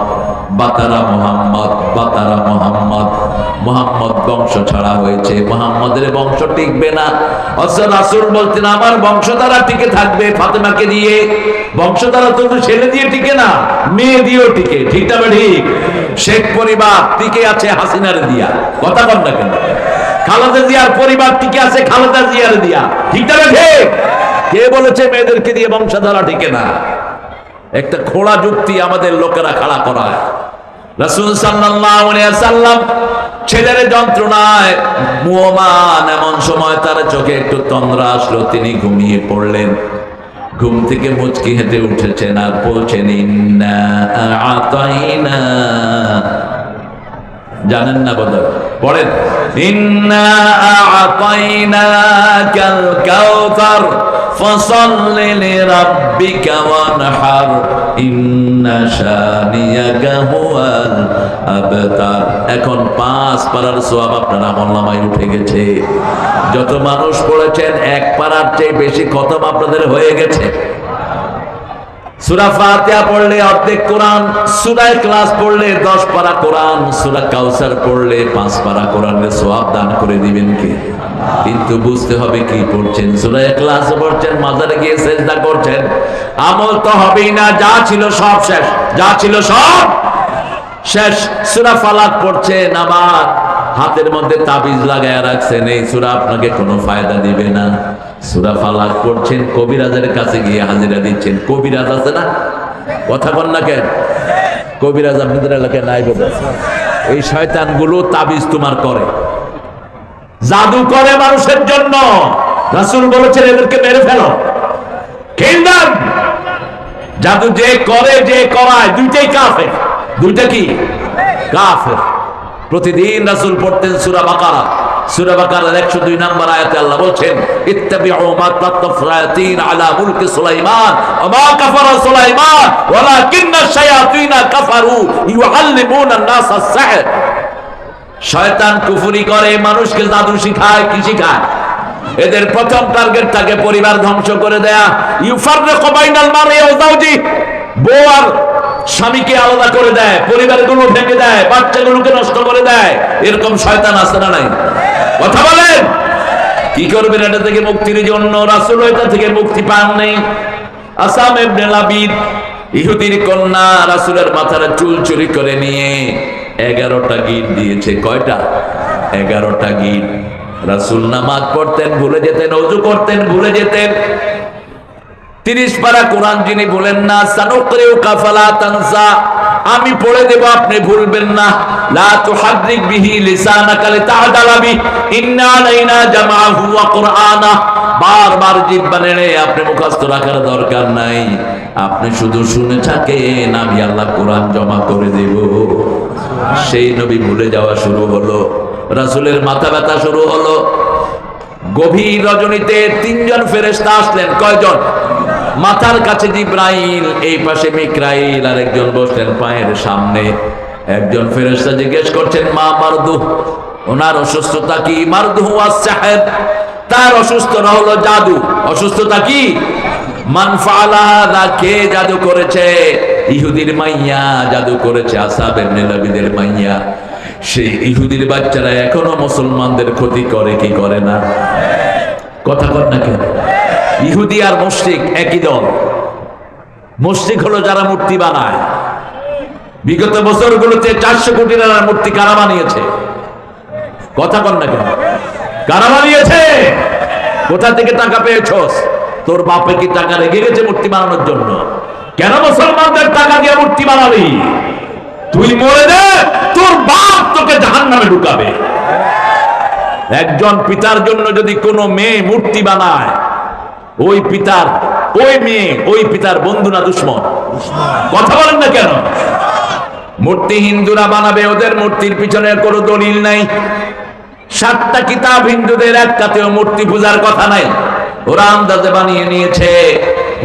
বাতারা মুহাম্মদ, বাতারা মুহাম্মদ। মুহাম্মদ বংশ ছাড়া হয়েছে, মুহাম্মদের বংশ টিকবে না। অথচ রাসূল বলতেন, আমার বংশধারা টিকে থাকবে ফাতেমাকে দিয়ে। বংশধারা তো ছেলে দিয়ে টিকে না, মেয়ে দিয়েও টিকে, ঠিক না ঠিক? শেখ পরিবার টিকে আছে হাসিনার দিয়া, কথা বল না কেন? খালেদা জিয়ার পরিবার টিকে আছে খালেদা জিয়ার দিয়া, ঠিক না ঠিক? কে বলেছে মেয়েদেরকে দিয়ে বংশধারা টিকে না? একটা খোড়া যুক্তি আমাদের লোকেরা খাড়া করায়। রাসূল সাল্লাল্লাহু আলাইহি ওয়াসাল্লাম ছেলের যন্ত্রণায় মুহমান, এমন সময় তার চোখে একটু তন্দ্রা আসলো, তিনি ঘুমিয়ে পড়লেন। ঘুম থেকে মুচকি হেঁটে উঠেছেন আর বলছেন, ইন্না আ'তাইনা, জানেন না বোধহয়, পড়েন, ইন্না আ'তাইনাকাল কাউসার ফাসাল্লি লিরাব্বিকা ওয়ানহার ইন্না শানিয়াকা হুয়াল আবতার। এখন 5 পারার সওয়াব আপনার আমলনামায় উঠে গেছে। যত মানুষ পড়েছেন 1 পারার চেয়ে বেশি খতম আপনাদের হয়ে গেছে। সূরা ফাতিহা পড়লে অর্ধেক কোরআন, সূরা ইখলাস পড়লে 10 পারা কোরআন, সূরা কাউসার পড়লে 5 পারা কোরআনের সওয়াব দান করে দিবেন কে? কিন্তু বুঝতে হবে কি পড়ছেন। সূরা ইখলাস পড়ছেন, মাজারে গিয়ে সিজদা করছেন, আমল তো হবেই না, যা ছিল সব শেষ, যা ছিল সব শেষ। সূরা ফালাক পড়ছেন, আবার হাতের মধ্যে তাবিজ লাগায়া রাখছেন, এই সূরা আপনাকে কোনো ফায়দা দিবে না। সূরা ফালাক পড়ছেন, কবিরাজের কাছে গিয়ে হাজিরা দিচ্ছেন। কবিরাজ আছে না? কথা বল না কেন? কবিরাজ আপনাদের এলাকায় নাই বোধ। এই শয়তানগুলো তাবিজ তোমার করে, জাদু করে মানুষের জন্য। রাসূল বলেছেন, এদেরকে মেরে ফেলো, কিল দেম। জাদু যে করে, যে করায়, দুইটাই কাফের। দুইটা কি? কাফের। প্রতিদিন রাসূল পড়তেন সূরা বাকারা। সূরা বাকারার 102 নম্বর আয়াতে আল্লাহ বলছেন, ইত্তাবিউ মা তাতফরাতিন আলা মুলকি সুলাইমান ওয়া মা কাফারা সুলাইমান ওয়ালাকিন্না শায়াতিনা কাফারু ইউআল্লিমুনা আন-নাস আস-সিহর। শয়তান কুফরি করে, মানুষকে জাদু শিখায়। কি শিখায়? এদের প্রথম টার্গেট থাকে পরিবার ধ্বংস করে দেয়া। ইউফাররিকু বাইনাল মারই ওয়া যাওজি, বউ আর স্বামীকে আলাদা করে দেয়, পরিবারগুলো ভেঙে দেয়, বাচ্চাগুলোকে নষ্ট করে দেয়। এরকম শয়তান আছে না নাই? কথা বলেন। কি করবেন এটা থেকে মুক্তির জন্য? রাসূল এটা থেকে মুক্তি পাননি। আসাম ইবনে লাবিদ, ইহুদির কন্যা, রাসূলের মাথার চুল চুরি করে নিয়ে 11টা গিট দিয়েছে। কয়টা? 11টা গিট। রাসূল নামাজ পড়তেন ভুলে যেতেন, ওযু করতেন ভুলে যেতেন। 30 পারা কোরআন যিনি বলেন না, সানুকরিউকা ফালা তানসা, আমি পড়ে দেব আপনি ভুলবেন না। লা তুহাররিক বিহি লিসানাকা লিতা'দালা বি, ইন্না আলাইনা জামাআহু ওয়া কুরআনা। বারবার জিহ্বা নেড়ে আপনি মুখস্থ রাখার দরকার নাই, আপনি শুধু শুনে থাকেন, আমি আল্লাহ কোরআন জমা করে দেব। সেই নবী ভুলে যাওয়া শুরু হলো, রাসূলের মাথা ব্যথা শুরু হলো। গভীর রজনীতে 3 জন ফেরেশতা আসলেন। কয়জন? মাথার কাছে জিবরাইল, এই পাশে মিকরাইল, আর একজন বসলেন পায়ের সামনে। একজন ফেরেশতা জিজ্ঞেস করছেন, মা মারদু, ওনার অসুস্থতা কি? মারদু ওয়াস-সিহর, তার অসুস্থতা হলো জাদু। অসুস্থতা কি? মান ফাআলা হাযা, কে জাদু করেছে? ইহুদির মাইয়া জাদু করেছে, আসাব ইবনে লাবিদের মাইয়া। সেই ইহুদির বাচ্চারা এখনো মুসলমানদের ক্ষতি করে কি করে না? কথা কর না কেন? ইহুদি আর মুশরিক একই দল। মুশরিক হলো যারা মূর্তি বানায়। বিগত বছরগুলোতে 400 কোটি টাকার মূর্তি কারা বানিয়েছে? কথা কন না কেন? কারা বানিয়েছে? কোথা থেকে টাকা পেয়েছস? তোর বাপে কি টাকা রেখে গেছে মূর্তি বানানোর জন্য? কেন মুসলমানদের টাকা দিয়ে মূর্তি বানাবি? তুই মরে দে, তোর বাপ তোকে জাহান্নামে ঢুকাবে। একজন পিতার জন্য যদি কোনো মেয়ে মূর্তি বানায়, ওই পিতার ওই মেয়ে ওই পিতার বন্ধু না দুশ্মন? কথা বলেন না কেন? মূর্তি হিন্দুরা বানাবে, ওদের মূর্তির পিছনে কোনো দলিল নাই। 7টা কিতাব হিন্দুদের, একটাতেও মূর্তি পূজার কথা নাই। ওরা আন্দাজে বানিয়ে নিয়েছে,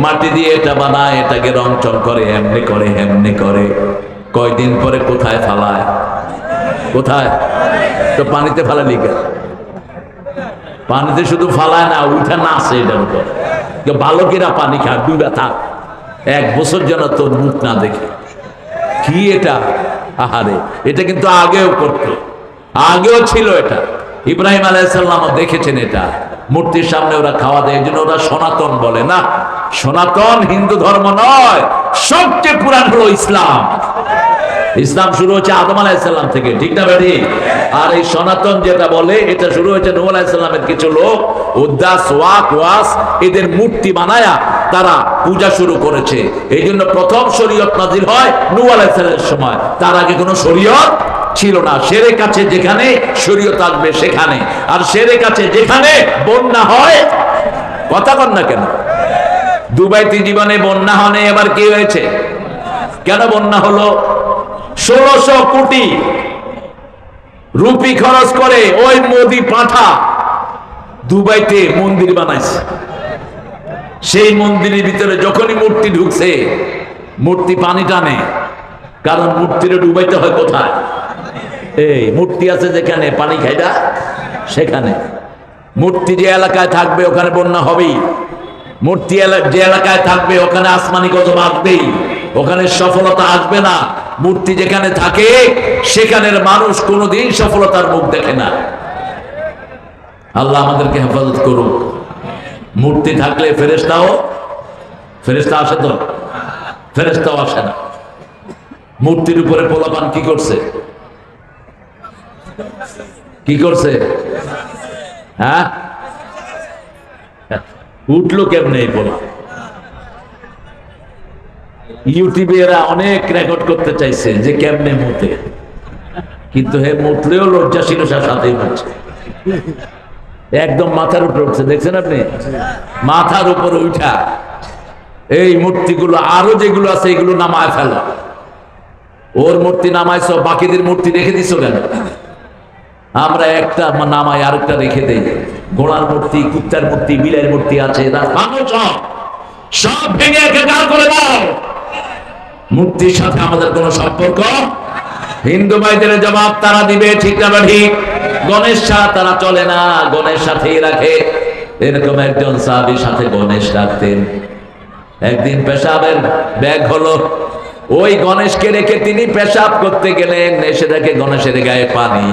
মাটি দিয়ে এটা বানায়, এটাকে রং চং করে, এমনি করে হেমনি করে। কয়দিন পরে কোথায় ফালায়? কোথায়? তো পানিতে ফালালি কেন? পানিতে শুধু ফালায় না, উঠা না আসে এটার উপর। বালকেরা পানি খা, ডুবা থাক, 1 বছর যেন তোর মুখ না দেখে। কি এটা? আহারে, এটা কিন্তু আগেও করতো, আগেও ছিল এটা। ইব্রাহিম আলাইহিস সালামও দেখেছেন এটা। মূর্তির সামনে ওরা খাওয়া দেয়, এই জন্য ওরা সনাতন বলে। না, সনাতন হিন্দু ধর্ম নয়, সবচেয়ে পুরান হলো ইসলাম। ইসলাম শুরু হচ্ছে আদম আলাইহিস সালাম থেকে, ঠিক না ভাই? আর এই সনাতন যেটা বলে, এটা শুরু হয়েছে নূহ আলাইহিস সালামের কিছু লোক উদ্দাস ওয়াক ওয়াস এদের মূর্তি বানায়া তারা পূজা শুরু করেছে। এই জন্য প্রথম শরীয়ত নাজিল হয় নূহ আলাইহিস সালামের সময়। তার আগে কোনো শরীয়ত ছিল না। শেরেক আছে যেখানে, শরীয়ত আসবে সেখানে। আর শেরেক আছে যেখানে বন্যা হয়, কথা কন না কেন? দুবাইতে জীবনে বন্যা হনে, এবার কি হয়েছে? কেন বন্যা হলো? 1600 কোটি রুপি খরচ করে ওই মোদি পাঠা দুবাইতে মন্দির বানাইছে। সেই মন্দিরের ভিতরে যখনই মূর্তি ঢুকছে, মূর্তি পানি টানে। কারণ মূর্তিরে ডুবাইতে হয় কোথায়? এই মূর্তি আছে যেখানে, পানি খাইটা সেখানে। মূর্তি যে এলাকায় থাকবে ওখানে বন্যা হবেই। মূর্তি যে এলাকায় থাকবে ওখানে আসমানি গজব আসবেই, ওখানে সফলতা আসবে না। মূর্তি যেখানে থাকে সেখানের মানুষ কোনোদিন সফলতার মুখ দেখে না। আল্লাহ আমাদেরকে হেফাজত করুক। মূর্তি থাকলে ফেরেশতা আসে তো? ফেরেশতাও আসে না। মূর্তির উপরে পোলাপান কি করছে? কি করছে? হ্যাঁ, উঠলো কেমনে এই পোলা? ইউটিউবে এরা অনেক রেকর্ড করতে চাইছে যে কেমনে মুতে, কিন্তু হে মুতলেও লজ্জাশীলতার সাথেই উঠছে। একদম মাথার উপরে উঠছে, দেখছেন আপনি? মাথার উপরে উঠা এই মূর্তিগুলো আরো যেগুলো আছে এগুলো নামায় ফেলা। ওর মূর্তি নামাইছ, বাকিদের মূর্তি রেখে দিছ কেন? আমরা একটা নামাই আরেকটা রেখে দেই। ঘোড়ার মূর্তি, কুত্তার মূর্তি, বিলের মূর্তি আছে, সব ভেঙে একাকার করে দাও। মূর্তির সাথে আমাদের কোনো সম্পর্ক। হিন্দু ভাইদের জবাব তারা দিবে, ঠিক না ঠিক? গণেশ ছাড়া তারা চলে না, গণেশ সাথেই রাখে। এরকম একজন সাহাবীর সাথে গণেশ রাখতেন। একদিন পেশাবের ব্যাগ হলো, ওই গণেশকে রেখে তিনি পেশাব করতে গেলেন। এসে দেখে গণেশের গায়ে পানি।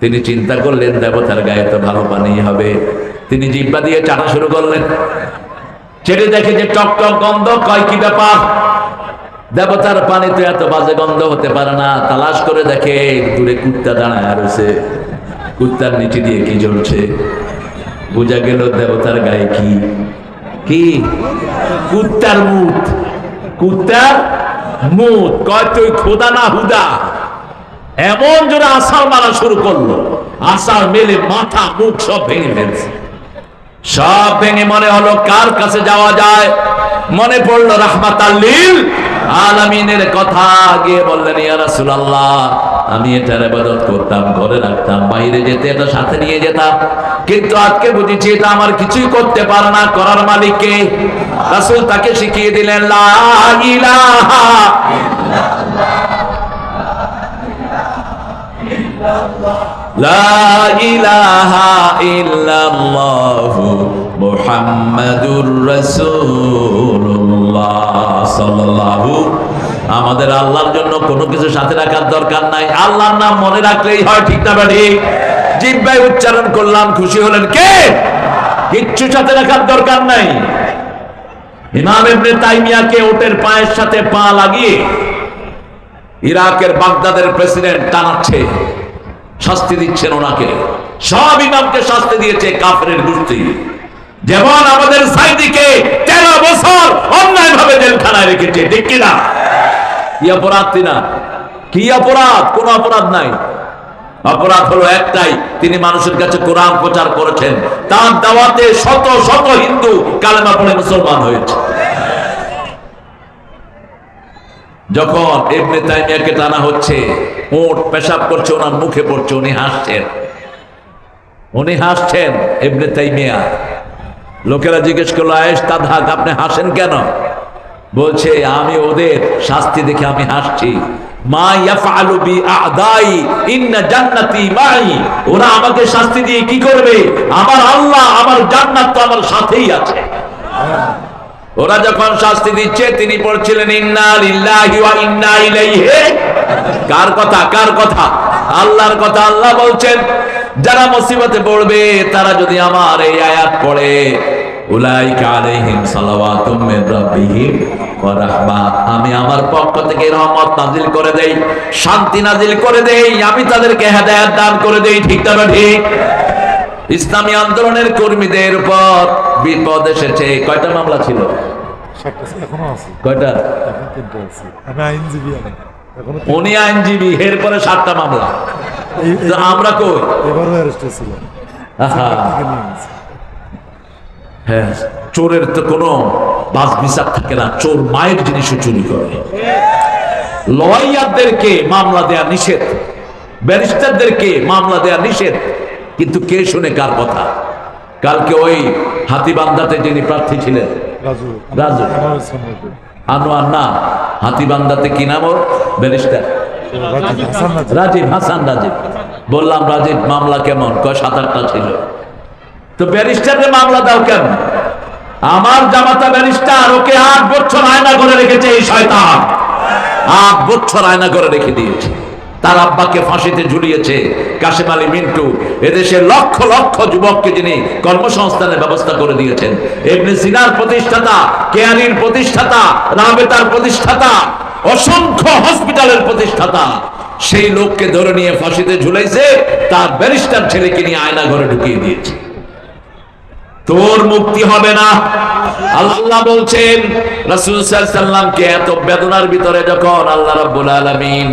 তিনি চিন্তা করলেন দেবতার গায়ে তো ভালো পানি হবে। তিনি জিহ্বা দিয়ে চাটা শুরু করলেন। চেটে দেখে যে টক টক গন্ধ। কয় কি ব্যাপার? দেবতার পানি তো এত বাজে গন্ধ হতে পারে না। তালাশ করে দেখে দূরে কুত্তা দাঁড়ায় রয়েছে। কুত্তার নিচে দিয়ে কি জ্বলছে? বোঝা গেল দেবতার গায়ে কি কি? কুত্তার মুত। কুত্তার মুত। কয় তুই খোদা না হুদা? এমন জোরে আসার মারা শুরু করলো, আসার মেলে মাথা মুখ সব ভেঙে ফেলছে। সব ভেঙে মনে হলো কার কাছে যাওয়া যায়? মনে পড়লো রাহমাতাল লিল আলামিনের কথা। গিয়ে বললেন, ইয়া রাসূলুল্লাহ, আমি এটার ইবাদত করতাম, ঘরে রাখতাম, বাইরে যেতে এটা সাথে নিয়ে যেতাম, কিন্তু আজকে বুঝেছি এটা আমার কিছুই করতে পারে না। করার মালিক কে? রাসূল তাকে শিখিয়ে দিলেন, লা ইলাহা লা ইলাহা ইল্লাল্লাহু মুহাম্মাদুর রাসূলুল্লাহ সাল্লাল্লাহু। আমাদের আল্লাহর জন্য কোনো কিছু সাথে রাখার দরকার নাই, আল্লাহর নাম মনে রাখলেই হয়, ঠিক না ঠিক? জিহ্বায় উচ্চারণ করলাম, খুশি হলেন কে? কিচ্ছু সাথে রাখার দরকার নাই। ইমাম ইবনে তাইমিয়াকে ওটের পায়ের সাথে পা লাগিয়ে ইরাকের বাগদাদের প্রেসিডেন্ট টানাচ্ছে, শাস্তি দিচ্ছেন ওনাকে। সব ইমামকে শাস্তি দিয়েছে কাফেরের গোষ্ঠী। যেমন আমাদের সাইদিকে 13 বছর অন্যায়ভাবে জেলখানায় রেখেছে, ঠিক কিনা? কি অপরাধ তিনা? কি অপরাধ? কোন অপরাধ নাই। অপরাধ হলো একটাই, তিনি মানুষের কাছে কোরআন প্রচার করেছেন, তার দাওয়াতে শত শত হিন্দু কালেমা পড়ে মুসলমান হয়েছে। যখন ইবনে তাইমিয়াকে টানা হচ্ছে, ওট পেশাব করছে, ওনার মুখে পড়ছে, উনি হাসছেন ইবনে তাইমিয়া। লোকেরা জিজ্ঞেস করলো, আয়েশ তাদহাক, আপনি হাসেন কেন? বলছে, আমি ওদের শাস্তি দেখে আমি হাসছি। মা ইয়াফআলু বি আ'দাই ইন্না জান্নাতি মাই, ওরা আমাকে শাস্তি দিয়ে কি করবে? আমার আল্লাহ, আমার জান্নাত তো আমার সাথেই আছে। ওরা যখন শাস্তি দিচ্ছে, তিনি পড়ছিলেন ইন্না লিল্লাহি ওয়া ইন্না ইলাইহি। কার কথা? কার কথা? আল্লাহর কথা। আল্লাহ বলছেন, যারা মুসিবতে পড়বে তারা যদি আমার এই আয়াত পড়ে, উলাইকা আলাইহিম সালাওয়াতুম মির রাব্বিহিম ওয়া রাহমা, আমি আমার পক্ষ থেকে রহমত নাজিল করে দেই, শান্তি নাজিল করে দেই, আমি তাদেরকে হেদায়েত দান করে দেই। ঠিক না ঠিক? ইসলামী আন্দোলনের কর্মীদের উপর বিপদ এসেছে। কয়টা মামলা ছিল? কয়টা? উনি আইনজীবী, এরপরে 7টা মামলা। আমরা কই? হ্যাঁ, চোরের তো কোনো বাস বিচার থাকে না, চোর মায়ের জিনিসও চুরি করে। লয়ারদেরকে মামলা দেয়া নিষেধ, ব্যারিস্টারদেরকে মামলা দেয়া নিষেধ, কিন্তু কে শুনে কার কথা? কালকে ওই হাতীবান্ধাতে যিনি প্রার্থী ছিলেন, রাজু আনোয়ার না, হাতীবান্ধাতে কি নাম ওর? ব্যারিস্টার রাজীব হাসান রাজীব। বললাম, রাজীব মামলা কেমন? কয় 7-8টা ছিল। তো ব্যারিস্টারের মামলা দাও কেন? আমার জামাতা ব্যারিস্টার, ওকে 8 বছর আয়না করে রেখেছে এই শয়তান। 8 বছর আয়না করে রেখে দিয়েছে। তার আব্বাকে ফাঁসিতে ঝুলিয়েছে কাশেম আলী মিন্টু। এদেশে লক্ষ লক্ষ যুবককে যিনি কর্মসংস্থানের ব্যবস্থা করে দিয়েছেন, ইবনে সিনার প্রতিষ্ঠাতা, কেয়ানির প্রতিষ্ঠাতা, রাবেতার প্রতিষ্ঠাতা, অসংখ্য হসপিটালের প্রতিষ্ঠাতা, সেই লোককে ধরে নিয়ে ফাঁসিতে ঝুলাইছে, তার ব্যারিস্টার ছেলেকে নিয়ে আয়না ঘরে ঢুকিয়ে দিয়েছে। তোর মুক্তি হবে না। আল্লাহ বলছেন রাসূল সাল্লাল্লাহু আলাইহি সাল্লামকে এত বেদনার ভিতরে যখন আল্লাহ রাব্বুল আলামিন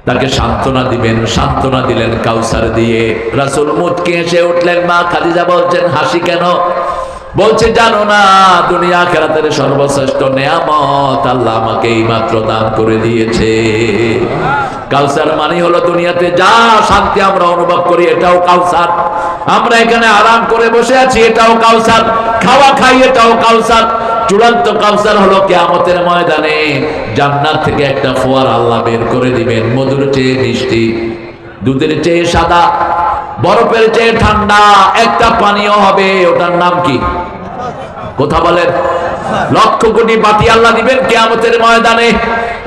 তাকে সান্ত্বনা দিবেন, সান্ত্বনা দিলেন কাউসার দিয়ে। রাসূল মুচকে এসে উঠলেন। মা খাদিজা বলছেন, হাসি কেন? বলছে, জানো না দুনিয়া আখিরাতের সর্বশ্রেষ্ঠ নেয়ামত আল্লাহ আমাকে এইমাত্র দান করে দিয়েছে। কাউসার মানে হলো দুনিয়াতে যা শান্তি আমরা অনুভব করি, এটাও কাউসার। আমরা এখানে আরাম করে বসে আছি, এটাও কাউসার। খাওয়া খাই, এটাও কাউসার। চূড়ান্ত কাউসার হলো কিয়ামতের ময়দানে জান্নাত থেকে একটা ফোয়ারা আল্লাহ বের করে দিবেন, মধুর চেয়ে মিষ্টি, দুধের চেয়ে সাদা, বরফের চেয়ে ঠান্ডা একটা পানীয় হবে। ওটার নাম কি? কথা বলেন। লক্ষ কোটি বাটি আল্লাহ দিবেন কিয়ামতের ময়দানে।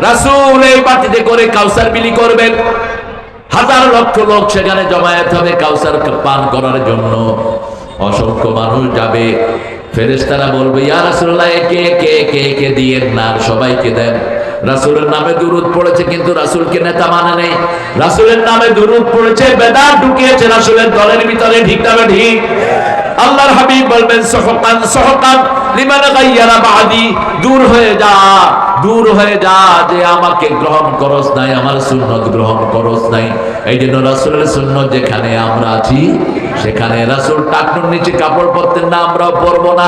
রাসূল এই বাটিতে করে কাউসার বিলি করবেন। হাজার লক্ষ লোক সেখানে জমায়েত হবে কাউসার পান করার জন্য। অসংখ্য মানুষ যাবে। ফেরেশতারা বলবে, ইয়া রাসূলুল্লাহ, কে কে কে কে দিয়েন না, সবাইকে দেন। রাসূলের নামে দুরূদ পড়েছে, কিন্তু রাসূলকে নেতা মানে নেই। রাসূলের নামে দুরূদ পড়েছে, বেদাত ঢুকিয়েছে রাসূলের দলের ভিতরে। ঠিক না ঠিক? আল্লাহর হাবিব বলবেন, সুহকান সুহকান লিমান গায়্যারা বাদি, দূর হয়ে যা, দূর হয়ে যা, যে আমাকে গ্রহণ করস নাই, আমার সুন্নত গ্রহণ করস নাই। এই জন্য রাসূলের সুন্নত যেখানে আমরা আছি, সেখানে রাসূল টাকনুর নিচে কাপড় পরতেন না, আমরাও পরবো না।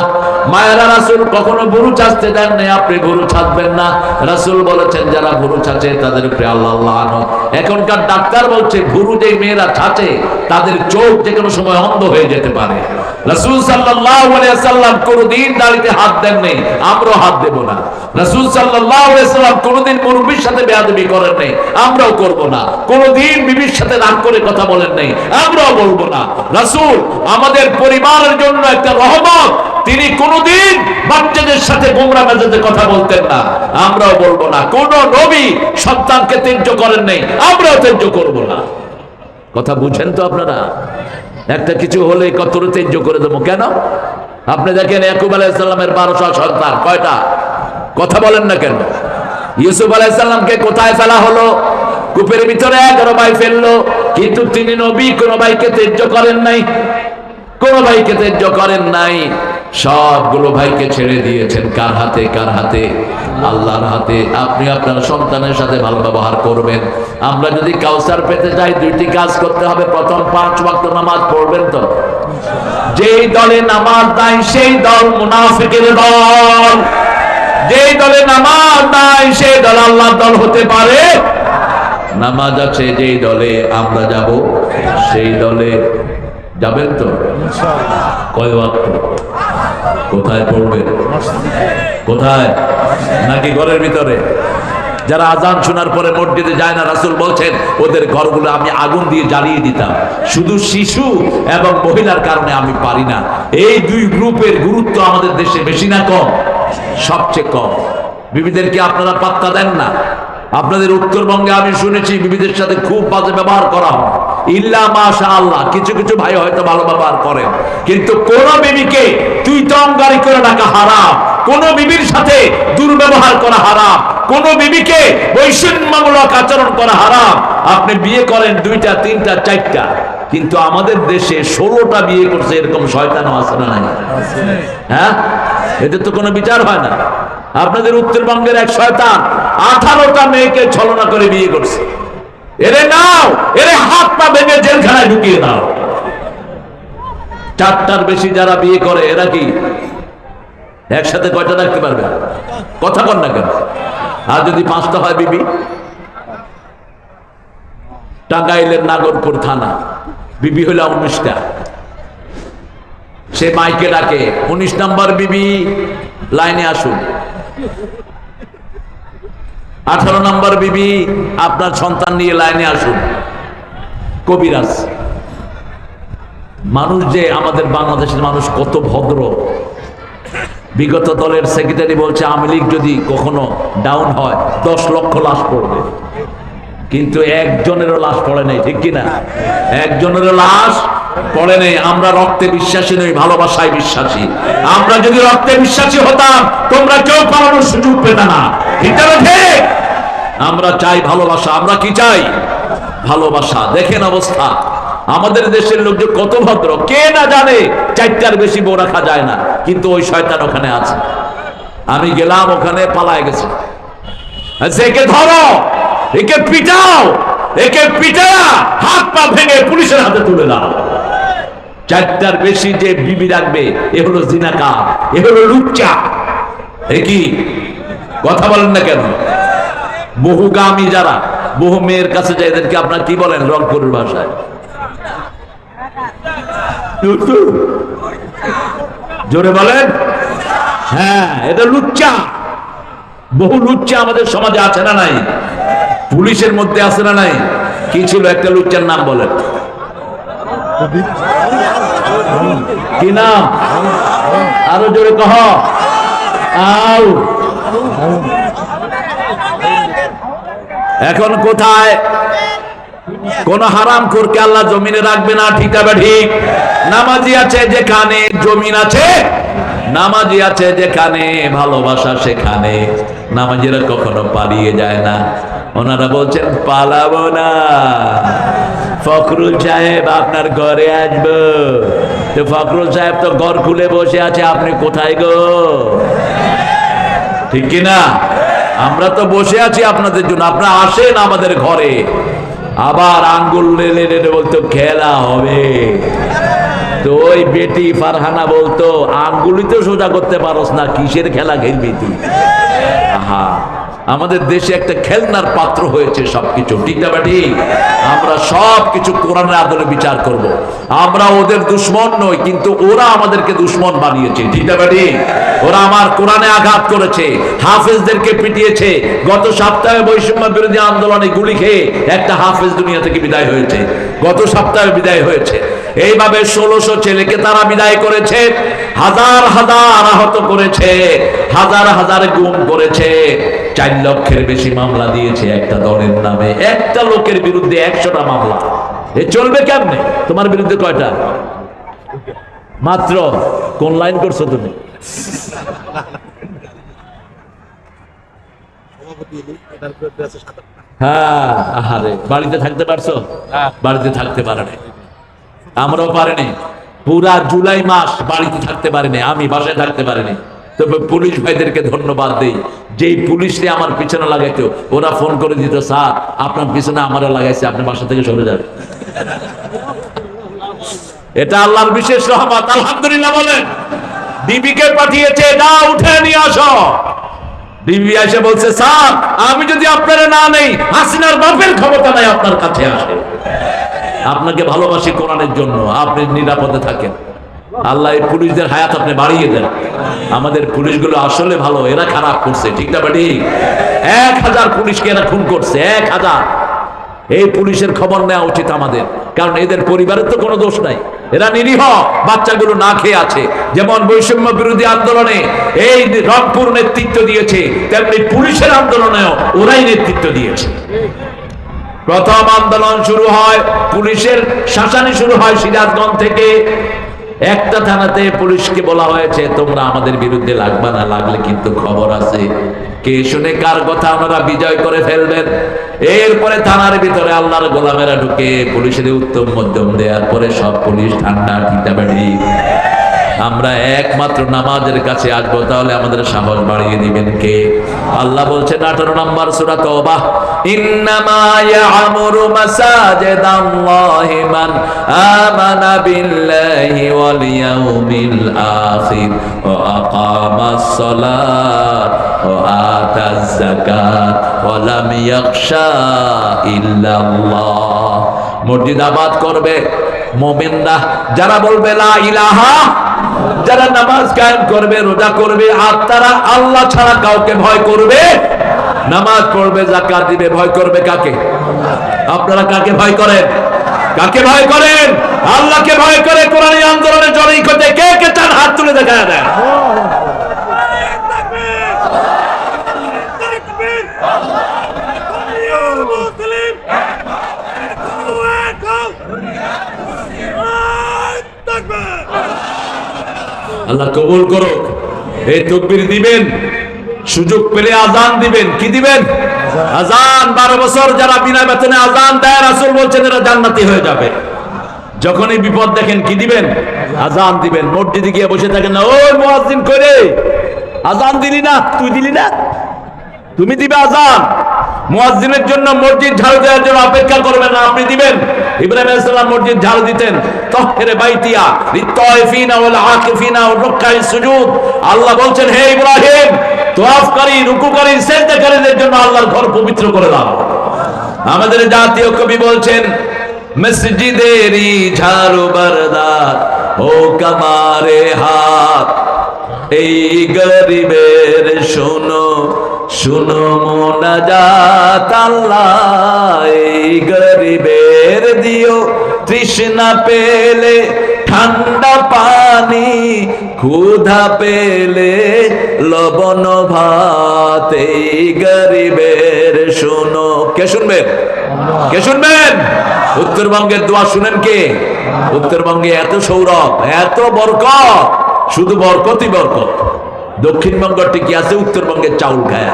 মায়েরা রাসূল কখনো ভুরু চাচতে দেন না, আপনি ভুরু চাচবেন না। রাসূল বলেছেন, যারা ভুরু চাচে তাদের উপরে আল্লাহ লানত। এখনকার ডাক্তার বলছে, ভুরু যে মেয়েরা চাচে তাদের চোখ যে কোনো সময় অন্ধ হয়ে যেতে পারে। রাসূল সাল্লাল্লাহু আলাইহি ওয়াসাল্লাম কোনদিন দাড়িতে হাত দেন নাই, আমরাও হাত দেব না। রাসূল সাল্লাল্লাহু আলাইহি ওয়াসাল্লাম কোনদিন মুরব্বির সাথে বেয়াদবি করেন নাই, আমরাও করব না। কোনদিন বিবির সাথে রাগ করে কথা বলেন নাই, আমরাও বলবো না। রাসূল আমাদের পরিবারের জন্য একটা রহমত। তিনি কোনদিন বাচ্চাদের সাথে গোমরা মেজাজে কথা বলতেন না, আমরাও বলবো না। কোন নবী সন্তানকে ত্যায্য করেন নাই, আমরাও ত্যায্য করব না। কথা বুঝেন তো আপনারা? একটা কিছু হলে কত ত্যায্য করে দেবো কেন? আপনি দেখেন ইয়াকুব আলাইহিস সালামের 1200 সন্তান কয়টা? কথা বলেন না কেন? ইউসুফ আলাইহিস সালামকে কোথায় ফেলা হলো? কূপের ভিতরে 11 ভাই ফেললো, কিন্তু তিনি নবী, কোন ভাইকে ত্যায্য করেন নাই, কোন ভাইকে ত্যায্য করেন নাই। সবগুলো ভাইকে ছেড়ে দিয়েছেন কার হাতে? কার হাতে? আল্লাহর হাতে। আপনি আপনার সন্তানের সাথে ভালো ব্যবহার করবেন। আমরা যদি কাউসার পেতে যাই, দুইটি কাজ করতে হবে। প্রথম, 5 ওয়াক্ত নামাজ পড়বেন তো? যেই দলে নামাজ নাই সেই দল মুনাফিকের দল। যেই দলে নামাজ নাই সেই দল আল্লাহর দল হতে পারে। নামাজ আছে যেই দলে, আমরা যাব সেই দলে। যাবেন তো? কয় ওয়াক্ত? কোথায় পড়বেন? কোথায়? নাকি ঘরের ভিতরে? যারা আজান শোনার পরে মসজিদে যায় না, রাসূল বলছেন ওদের ঘরগুলো আমি আগুন দিয়ে জ্বালিয়ে দিতাম। শুধু শিশু এবং মহিলার কারণে আমি পারি না। এই দুই গ্রুপের গুরুত্ব আমাদের দেশে বেশি না কম? সবচেয়ে কম। বিবিদেরকে আপনারা পাত্তা দেন না। আপনাদের উত্তরবঙ্গে আমি শুনেছি বিবিদের সাথে খুব বাজে ব্যবহার করা হয়। ইল্লা মাশাআল্লাহ, কিছু কিছু ভাই হয়তো ভালো ব্যবহার করেন, কিন্তু কোন বিবিকে তুই তঙ্গারি করে ডাকা হারাম, কোন বিবির সাথে দুর্ব্যবহার করা হারাম, কোন বিবিকে বৈষম্যমূলক আচরণ করা হারাম। আপনি বিয়ে করেন 2টা 3টা 4টা, কিন্তু আমাদের দেশে 16টা বিয়ে করছে এরকম শয়তানও আছে না নাই? হ্যাঁ, এদের তো কোনো বিচার হয় না। আপনাদের উত্তরবঙ্গের এক শয়তান 18টা মেয়েকে ছলনা করে বিয়ে করছে। এরে নাও, এরে হাত পা ভেঙে জেলখানায় ঢুকিয়ে দাও। 4টার বেশি যারা বিয়ে করে এরা কি একসাথে কয়টা রাখতে পারবে? কথা কন না কেন? আর যদি 5টা হয় বিবি? টাঙ্গাইলের নাগরপুর থানা বিবি হলো 19টা। সে মাইকে ডাকে, 19 নম্বর বিবি লাইনে আসুন। 18 নম্বর বিবি আপনার সন্তান নিয়ে লাইনে আসুন। কবিরাজ মানুষ যে আমাদের বাংলাদেশের মানুষ কত ভদ্র। বিগত দলের সেক্রেটারি বলছে আওয়ামী লীগ যদি কখনো ডাউন হয় 10 লক্ষ লাশ পড়বে, কিন্তু একজনেরও লাশ পড়ে নেই। ঠিক কিনা? একজনেরও লাশ পড়ে নেই। আমরা রক্তে বিশ্বাসী নই, ভালোবাসায় বিশ্বাসী। আমরা যদি রক্তে বিশ্বাসী হতাম তোমরা কেউ পালানোর সুযোগ পেতে না। ঠিক না? ঠিক। আমরা চাই ভালোবাসা। আমরা কি চাই? ভালোবাসা। দেখেন অবস্থা, আমাদের দেশের লোক যে কত ভদ্র, কে না জানে 4টার বেশি বউ রাখা যায় না, কিন্তু ওই শয়তান ওখানে আছে। আমি গেলাম, ওখানে পালায় গেছে। একে ধরো, একে পিটাও, একে পিটায়া হাত পা ভেঙে পুলিশের হাতে তুলে দাও। 4টার বেশি যে বিবি রাখবে এ হলো জিনাকার, এ হলো লুচ্চা। এ কি কথা বলেন না কেন? বহুগামী যারা বহু মেয়ের কাছে যায় এদেরকে আপনার কি বলেন রংপুরের ভাষায়? জোরে বলেন। হ্যাঁ, এটা লুচ্চা। বহু লুচ্চা আমাদের সমাজে আছে না নাই? পুলিশের মধ্যে আছে না নাই? কি ছিল একটা লুচ্চার নাম বলেন? কি নাম? আরো জোরে কহ। আউ। এখন কোথায়? কোন হারামখোরকে আল্লাহ জমিনে রাখবে না। ঠিক না ঠিক? নামাজি আছে যেখানে জমিন আছে, নামাজি আছে যেখানে ভালোবাসা সেখানে। নামাজিরা কখনো পালিয়ে যায় না। ওনারা বলছেন পালাবো না, ফখরুল সাহেব আপনার ঘরে আসবো। তো ফখরুল সাহেব তো ঘর খুলে বসে আছে, আপনি কোথায় গো? ঠিক কিনা? আমরা তো বসে আছি আপনাদের জন্য, আপনারা আসেন আমাদের ঘরে। আবার আঙ্গুল লেলে বলতো খেলা হবে। তো ওই বেটি ফারহানা বলতো আঙ্গুলি তো সোজা করতে পারোস না, কিসের খেলা খেলবি তুই? আহা, আমাদের দেশে একটা খেলনার পাত্র হয়েছে সবকিছু। ঠিক না ঠিক? আমরা সবকিছু কোরআনের আদলে বিচার করব। আমরা ওদের দুশ্মন নই, কিন্তু ওরা আমাদেরকে দুশ্মন বানিয়েছে। ঠিক না ঠিক? ওরা আমার কোরআনে আঘাত করেছে, হাফেজদেরকে পিটিয়েছে। গত সপ্তাহে বৈষম্য বিরোধী আন্দোলনে গুলি খেয়ে একটা হাফেজ দুনিয়া থেকে বিদায় হয়েছে। গত সপ্তাহে বিদায় হয়েছে। এইভাবে 1600 ছেলেকে তারা বিদায় করেছে, হাজার হাজার আহত করেছে, হাজার হাজার গুম করেছে। 4 লক্ষের বেশি মামলা দিয়েছে একটা দলের নামে। একটা লোকের বিরুদ্ধে 100টা মামলা। এ চলবে কেমনে? তোমার বিরুদ্ধে কয়টা? মাত্র কোন লাইন করছো তুমি? হ্যাঁ, আহারে বাড়িতে থাকতে পারছো? বাড়িতে থাকতে পারেনি, আমরাও পারিনি। পুরা জুলাই মাস বাড়িতে থাকতে পারিনি, আমি বাসায় থাকতে পারিনি। তবে পুলিশ ভাইদেরকে ধন্যবাদ দেই, যেই পুলিশে আমার পিছনে লাগাইতো ওরা ফোন করে দিত, স্যার আপনার পিছনে আমারও লাগাইছে, আপনি বাসা থেকে সরে যাবেন। এটা আল্লাহর বিশেষ রহমত, আলহামদুলিল্লাহ বলেন। বিবিকে পাঠিয়েছে, না উঠে নিয়ে আসো। বিবি এসে বলছে, স্যার আমি যদি আপনারা না নেই, হাসিনার বাপের ক্ষমতা নাই আপনার কাছে আসে। আপনাকে ভালোবাসি কোরআনের জন্য, আপনি নিরাপদে থাকেন। আল্লাহ এই পুলিশদের হায়াত আপনি বাড়িয়ে দেন। আমাদের পুলিশগুলো আসলে ভালো, এরা খারাপ করছে, ঠিক না ঠিক? 1000 পুলিশকে এরা খুন করছে, 1000। এই পুলিশের খবর নেওয়া উচিত আমাদের, কারণ এদের পরিবারের তো কোনো দোষ নাই, এরা নিরীহ বাচ্চাগুলো না খেয়ে আছে। যেমন বৈষম্য বিরোধী আন্দোলনে এই রংপুর নেতৃত্ব দিয়েছে, তেমনি পুলিশের আন্দোলনেও ওরাই নেতৃত্ব দিয়েছে। প্রথম আন্দোলন শুরু হয়, পুলিশের শাসানি শুরু হয় সিরাজগঞ্জ থেকে। একটা থানাতে পুলিশকে বলা হয়েছে, তোমরা আমাদের বিরুদ্ধে লাগবা না, লাগলে কিন্তু খবর আছে। কে শুনে কার কথা ওনারা বিজয় করে ফেলবেন। এরপরে থানার ভিতরে আল্লাহর গোলামেরা ঢুকে পুলিশের উত্তম মধ্যম দেওয়ার পরে সব পুলিশ ঠান্ডা, ঠিকঠাক। আমরা একমাত্র নামাজের কাছে আসবো, তাহলে আমাদের সাহস বাড়িয়ে দিবেন কে? আল্লাহ বলছেন 18 নম্বর সূরা তওবাহ, ইন্নামা ইয়া'মুরু মাসাজিদাল্লাহি মান আমানা বিল্লাহি ওয়াল ইয়াউমিল আখির ওয়া আকামাস সালাত ওয়া আতাজ যাকাত ওয়া লাম ইয়াখশা ইল্লাল্লাহ। মসজিদ আবাদ করবে মুমিনরা, যারা বলবে লা ইলাহা, যারা নামাজ কায়েম করবে, রোজা করবে, আর তারা আল্লাহ ছাড়া কাউকে ভয় করবে, নামাজ পড়বে, যাকাত দিবে। ভয় করবে কাকে? আপনারা কাকে ভয় করেন? কাকে ভয় করেন? আল্লাহকে ভয় করে। কোরআনী আন্দোলনে জড়িত হতে কে কে চান হাত তুলে দেখা দেন। আল্লাহ কবুল করো। এই তাকবীর দিবেন, সুযোগ পেলে আজান দিবেন। কি দিবেন? আজান। 12 বছর যারা বিনা বেতনে আজান দেয়, রাসূল বলছেন এরা জান্নাতি হয়ে যাবে। যখনই বিপদ দেখেন কি দিবেন? আজান দিবেন। মসজিদে গিয়ে বসে থাকেন না, ওই মুয়াজ্জিন করে আজান দিলি না, তুই দিলি না, তুমি দিবে আজান। মুয়াজ্জিনের জন্য মসজিদ ঝাড়ু দেওয়ার জন্য অপেক্ষা করবেন না, আপনি দিবেন। ইব্রাহিম আলাইহিস সালাম মসজিদ ঝাড়ু দিতেন। তাহহিরে বাইতিয়া লিত-তায়িফিনা ওয়াল আকিফিনা ওয়ার রুকআইস সুজুদ। আল্লাহ বলছেন, হে ইব্রাহিম, তওয়াফকারী, রুকুকারী, সিজদাকারীদের জন্য আল্লাহর ঘর পবিত্র করে দাও। আমাদের জাতীয় কবি বলছেন, মসজিদেরই ঝাড়ু বরদার ও কামারে হাত, এই গরিবের শোনো শোনো মোনাজাত আল্লাহ, এই গরিবের দিও তৃষ্ণা পেলে ঠান্ডা পানি, ক্ষুধা পেলে লবণ ভাত, এই গরিবের শোনো। কে শুনবেন? কে শুনবেন? উত্তরবঙ্গের দোয়া শুনেন কে? উত্তরবঙ্গে এত সৌরভ, এত বরকত, শুধু বরকতই বরকত। দক্ষিণবঙ্গ টিকে আছে উত্তরবঙ্গের চাউল খায়,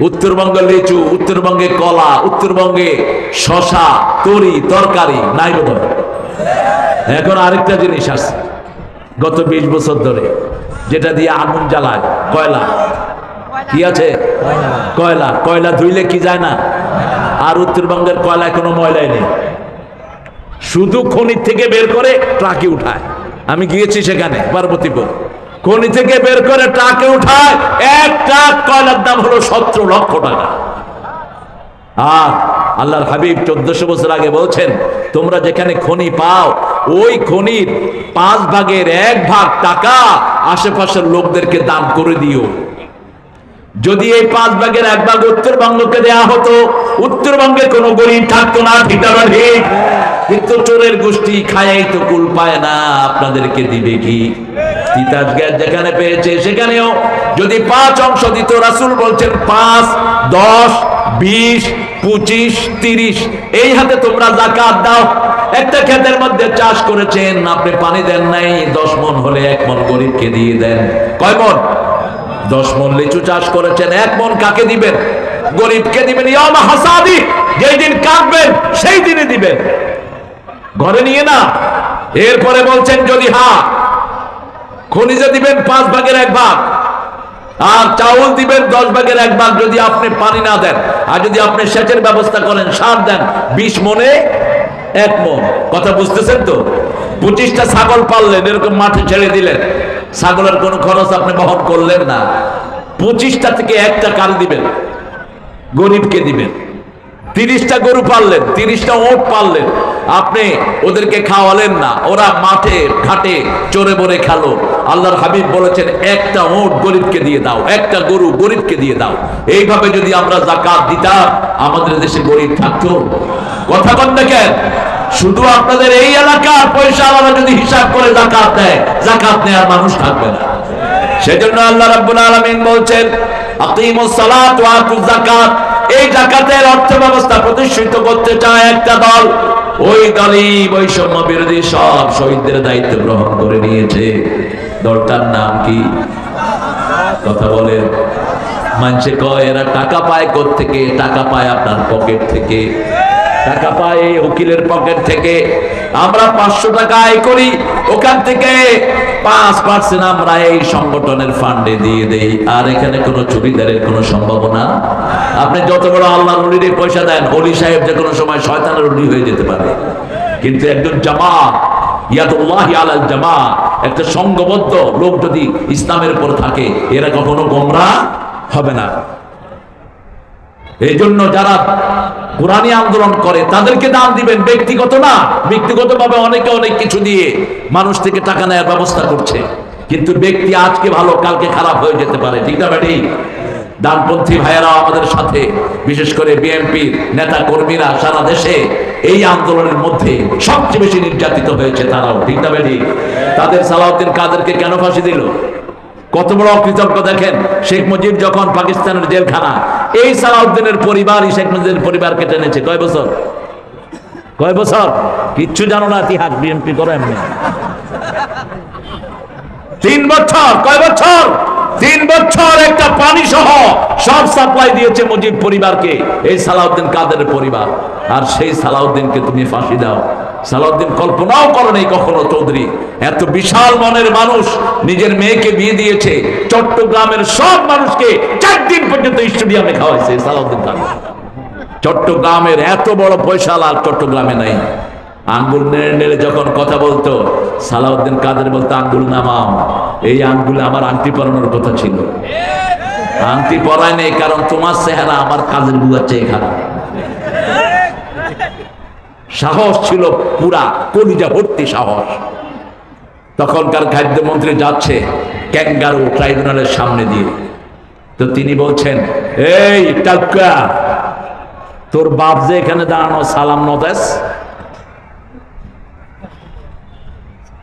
উত্তরবঙ্গে লিচু, উত্তরবঙ্গে কলা, উত্তরবঙ্গে শশা, তরি, তরকারি নাই বোধ। এখন আরেকটা জিনিস আছে গত 20 বছর ধরে, যেটা দিয়ে আগুন জ্বালায়, কয়লা। কি আছে? কয়লা। কয়লা ধুইলে কি যায় না? আর উত্তরবঙ্গের কয়লায় কোনো ময়লাই নেই, শুধু খনি থেকে বের করে ট্রাকে উঠায়। আমি গিয়েছি সেখানে, পার্বতীপুর। খনি থেকে বের করে ট্রাকে উঠায়, এক ট্রাক কয়লার দাম হলো 17 লক্ষ টাকা। আর আল্লাহর হাবিব 1400 বছর আগে বলছেন, তোমরা যেখানে খনি পাও, ওই খনির 5 ভাগের 1 ভাগ টাকা আশেপাশের লোকদেরকে দান করে দিও। যদি এই 5 ভাগের 1 ভাগ উত্তরবঙ্গকে দেয়া হতো, উত্তরবঙ্গে কোনো গরিব থাকতো না, ঠিক না ঠিক? কিন্তু চোরের গোষ্ঠী খায়াই তো কুল পায় না, আপনাদেরকে দিবে কি? তিতাস গ্যাস যেখানে পেয়েছে সেখানেও যদি 5 অংশ দিত, রাসূল বলছেন 5, 10, 20, 25, 30 এই হাতে তোমরা যাকাত দাও। একটা ক্ষেতের মধ্যে চাষ করেছেন, আপনি পানি দেন নাই, 10 মণ হলে 1 মণ গরিবকে দিয়ে দেন। কয় মণ? 10 মণ লিচু চাষ করেছেন, 1 মণ কাকে দিবেন? গরিবকে দিবেন। ইয়ামা হাসাদি, যেই দিন কাটবেন সেই দিনে দিবেন, ঘরে নিয়ে না। এরপরে বলছেন যদি খনিজে দিবেন 5 ভাগের 1 ভাগ, আর চাউল দিবেন 10 ভাগের 1 ভাগ যদি আপনি পানি না দেন। আর যদি আপনি সেচের ব্যবস্থা করেন, সার দেন, 20 মণে 1 মণ। কথা বুঝতেছেন তো? 25টা ছাগল পাললেন, এরকম মাঠে ছেড়ে দিলেন, ছাগলের কোনো খরচ আপনি বহন করলেন না। 25টা থেকে 1টা কার দিবেন? গরিবকে দিবেন। 30টা গরু পাললেন, 30টা ওট পাললেন, আপনি ওদেরকে খাওয়ালেন না, ওরা মাঠে ঘাটে চরে বরে খেলো। আল্লাহর হাবিব বলেছেন 1টা ওট গরিবকে দিয়ে দাও, 1টা গরু গরিবকে দিয়ে দাও। এইভাবে যদি আমরা যাকাত দিতাম, আমাদের দেশে গরিব থাকতো? কথা বল দেখেন, শুধু আপনাদের এই এলাকার পয়সা আলাদা যদি হিসাব করে যাকাত দেয়, যাকাত নেওয়ার মানুষ থাকবে না। সেজন্য আল্লাহ রাব্বুল আলামিন বলছেন আকিমুস সালাত ওয়া আতুজ যাকাত। এই যাকাতের অর্থ ব্যবস্থা প্রতিষ্ঠিত করতে চায় একটা দল, ওই দলই বৈষম্য বিরোধী সব শহীদদের দায়িত্ব গ্রহণ করে নিয়েছে। দলটার নাম কি? কথা বলেন। মানুষে কয় এরা টাকা পায় কোত্থেকে? টাকা পায় আপনার পকেট থেকে, টাকা পায় এই উকিলের পকেট থেকে। আমরা 500 টাকা আয় করি, ওখান থেকে 5% আমরা এই সংগঠনের ফান্ডে দিয়ে দেই। আর এখানে কোনো চুরিদারের কোনো সম্ভাবনা। আপনি যত বড় আল্লাহর ওলিরে পয়সা দেন, ওলি সাহেব যে কোনো সময় শয়তানের ওলি হয়ে যেতে পারে। কিন্তু একজন জামাত, ইয়াদুল্লাহি আলাল জামাত, একটা সংঘবদ্ধ লোক যদি ইসলামের উপর থাকে, এরা কখনো গোমরাহ হবে না। এই জন্য যারা কোরআনী আন্দোলন করে তাদেরকে দান দিবেন, ব্যক্তিগত না। ব্যক্তিগতভাবে অনেকে অনেক কিছু দিয়ে মানুষ থেকে টাকা নেওয়ার ব্যবস্থা করছে, কিন্তু ব্যক্তি আজকে ভালো কালকে খারাপ হয়ে যেতে পারে। ঠিক না বেটি? ডানপন্থী ভাইয়েরা আমাদের সাথে, বিশেষ করে বিএনপির নেতা কর্মীরা সারা দেশে এই আন্দোলনের মধ্যে সবচেয়ে বেশি নির্যাতিত হয়েছে তারাও। ঠিক না বেটি? তাদের সালাউদ্দিন কাদেরকে কেন ফাঁসি দিল? কত বড় অকৃতজ্ঞ দেখেন। শেখ মুজিব যখন পাকিস্তানের জেলখানা, এই সালাউদ্দিনের পরিবারই শেখ মুজিবের পরিবারকে টেনেছে। কয় বছর? কয় বছর? কিচ্ছু জানো না ইতিহাস, বিএনপি করো এমনি। 3 বছর। কয় বছর? 3 বছর একটা পানি সহ সব সাপ্লাই দিয়েছে মুজিব পরিবারকে এই সালাউদ্দিন কাদেরের পরিবার। আর সেই সালাউদ্দিনকে তুমি ফাঁসি দাও। সালাউদ্দিন কল্পনাও করে নাই কখনো চৌধুরী এত বিশাল মনের মানুষ নিজের মেয়েকে বিয়ে দিয়েছে, চট্টগ্রামের সব মানুষকে 4 দিন পর্যন্ত স্টেডিয়ামে খাওয়াইছে সালাউদ্দিন কাদের। চট্টগ্রামের এত বড় পয়সালা চট্টগ্রামে নাই। আঙ্গুল নেড়ে নেড়ে যখন কথা বলতো, সালাউদ্দিন কাদের বলতো আঙ্গুল নামাও, এই আঙ্গুলে আমার আংটি পরানোর কথা ছিল। আংটি পরায় নেই, কারণ তোমার চেহারা আমার কাজের বুয়ার চেয়ে খারাপ। সাহস ছিল পুরা, কলিজা ভর্তি সাহস। তখনকার খাদ্যমন্ত্রী যাচ্ছে ক্যাঙ্গারু ট্রাইব্যুনালের সামনে দিয়ে, তো তিনি বলছেন, এই টাকা তোর বাপ যে এখানে দাঁড়ানো, সালাম নদেশ।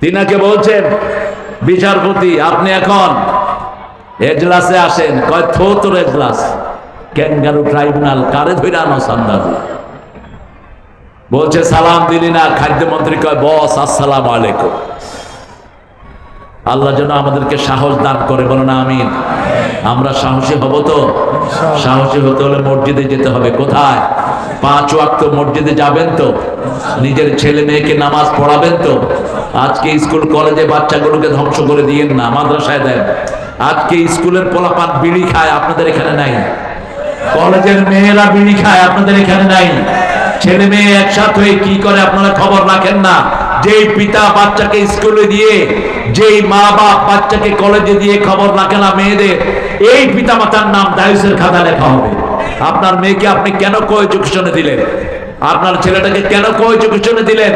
তিনাকে বলছেন, বিচারপতি আপনি এখন এজলাসে আসেন। কয় থো তোর এজলাস, ক্যাঙ্গারু ট্রাইব্যুনাল কারে ধরে আনো সান্দাজ। বলছে সালাম দিলি না। খাদ্যমন্ত্রী কয়, বস আসসালামু আলাইকুম। আল্লাহ যেন আমাদেরকে সাহস দান করে, বলো না আমিন। আমরা সাহসী হব তো? সাহসী হতে হলে মসজিদে যেতে হবে। কোথায়? 5 ওয়াক্ত মসজিদে যাবেন তো? নিজের ছেলে মেয়েকে নামাজ পড়াবেন তো? আজকে স্কুল কলেজে বাচ্চাগুলোকে ধ্বংস করে দিয়েন না, মাদ্রাসায় দেন। আজকে স্কুলের পোলাপান বিড়ি খায়, আপনাদের এখানে নাই। কলেজের মেয়েরা বিড়ি খায়, আপনাদের এখানে নাই। ছেলে মেয়ে একসাথে হয়ে কি করে আপনারা খবর রাখেন না? যেই পিতা বাচ্চাকে স্কুলে দিয়ে, যেই মা বাপ বাচ্চাকে কলেজে দিয়ে খবর রাখে না মেয়েদের, এই পিতা মাতার নাম দায়ুসের খাতা লেখা হবে। আপনার মেয়েকে আপনি কেন কো এডুকেশনে দিলেন? আপনার ছেলেটাকে কেন কো এডুকেশনে দিলেন?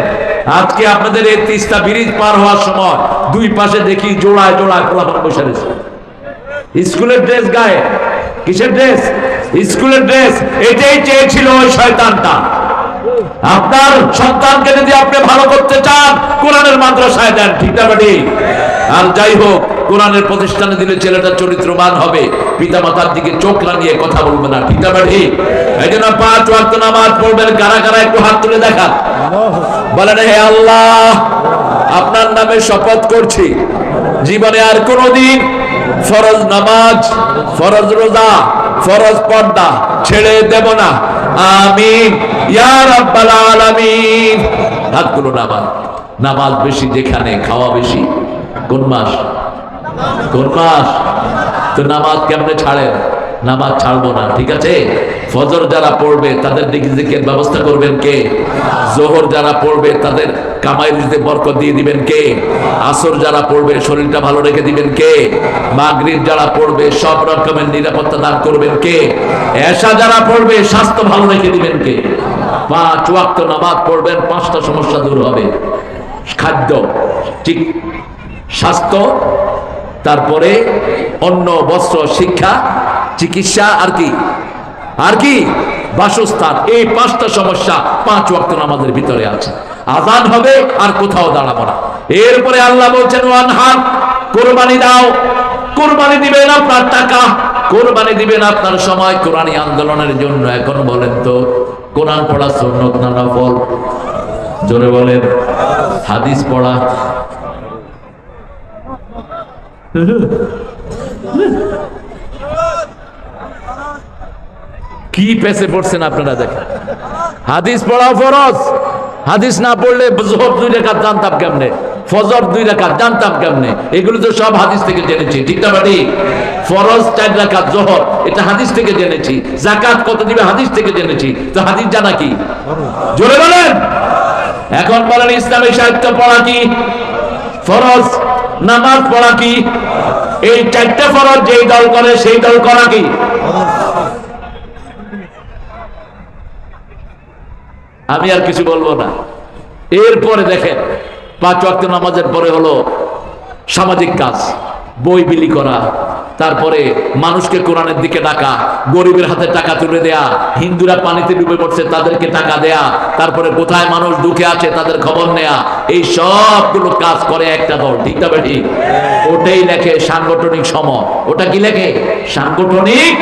আজকে আপনাদের এই তিস্তা ব্রিজ পার হওয়ার সময় 2 পাশে দেখি জোড়ায় জোড়ায় পোলাপান বসে রয়েছে, স্কুলের ড্রেস গায়ে। কিসের ড্রেস? স্কুলের ড্রেস। এটাই চেয়েছিল ওই শয়তানটা। আপনার সন্তানকে যদি আপনি ভালো করতে চান, কোরআনের মাদ্রাসায় দেন। ঠিক না বেটি? আর যাই হোক, কোরআনের প্রতিষ্ঠানে দিলে ছেলেটা চরিত্রবান হবে, পিতামাতার দিকে চোখ রাঙিয়ে কথা বলবে না, ঠিক না ঠিক? এই জন্য 5 ওয়াক্ত নামাজ পড়বেন। কারা কারা একটু হাত তুলে দেখান, বলেন হে আল্লাহ, আপনার নামে শপথ করছি জীবনে আর কোনদিন ফরজ নামাজ, ফরজ রোজা, ফরজ পর্দা ছেড়ে দেব না, আমিন ইয়া রাব্বাল আলামিন। হাতগুলো নামান। নামাজ বেশি যেখানে, খাওয়া বেশি। কোন মাস? কোন মাস? তো নামাজ কেমনে ছাড়েন? নামাজ ছাড়বো না, ঠিক আছে? ফজর যারা পড়বে তাদের রিজিকের ব্যবস্থা করবেন কে? জোহর যারা পড়বে তাদের কামাই রুজিতে বরকত দিয়ে দিবেন কে? আসর যারা পড়বে শরীরটা ভালো রেখে দিবেন কে? মাগরিব যারা পড়বে সব রকমের নিরাপত্তা দান করবেন কে? এশা যারা পড়বে স্বাস্থ্য ভালো রেখে দিবেন কে? 5 ওয়াক্ত নামাজ পড়বেন, 5টা সমস্যা দূর হবে। খাদ্য ঠিক, স্বাস্থ্য, তারপরে অন্ন, বস্ত্র, শিক্ষা, চিকিৎসা, আর কি? আর কি? বাসস্থান। এই 5টা সমস্যা 5 ওয়াক্ত নামাজের ভিতরে আছে। আযান হবে আর কোথাও দাঁড়াবো না। এরপরে আল্লাহ বলছেন ওয়ানহার, কুরবানি দাও। কুরবানি দিবেন আপনার টাকা, কুরবানি দিবেন আপনার সময় কোরআনী আন্দোলনের জন্য। এখন বলেন তো, কোরআন পড়া সুন্নাত না নফল? জোরে বলেন। হাদিস পড়া কি পেছে পড়ছেন আপনারা দেখেন। হাদিস পড়া ফরজ, হাদিস না পড়লে জোহর 2 রাকাত জানতাম কেমনে, ফজর 2 রাকাত জানতাম কেমনে? এগুলো তো সব হাদিস থেকে জেনেছি, ঠিক না বাড়ি? ফরজ 4 রাকাত জোহর, এটা হাদিস থেকে জেনেছি। যাকাত কত দিবে, হাদিস থেকে জেনেছি। তো হাদিস জানা কি? জোরে বলেন। এখন বলেন ইসলামী সাহিত্য পড়া কি ফরজ? নামাজ পড়া কি? এই 4টা ফরজ যেই দল করে সেই দল করা কি? আমি আর কিছু বলবো না। এরপরে দেখেন 5 ওয়াক্ত নামাজের পরে হলো সামাজিক কাজ, বই বিলি করা, তারপরে মানুষকে কোরআনের দিকে ডাকা, গরিবের হাতে টাকা তুলে দেয়া, হিন্দুরা পানিতে ডুবে পড়ছে তাদেরকে টাকা দেয়া, তারপরে কোথায় মানুষ দুঃখে আছে তাদের খবর নেয়া। এই সবগুলো কাজ করে একটা দল, ঠিক না ঠিক? ওটাই লেখে সাংগঠনিক সময়। ওটা কি লেখে? সাংগঠনিক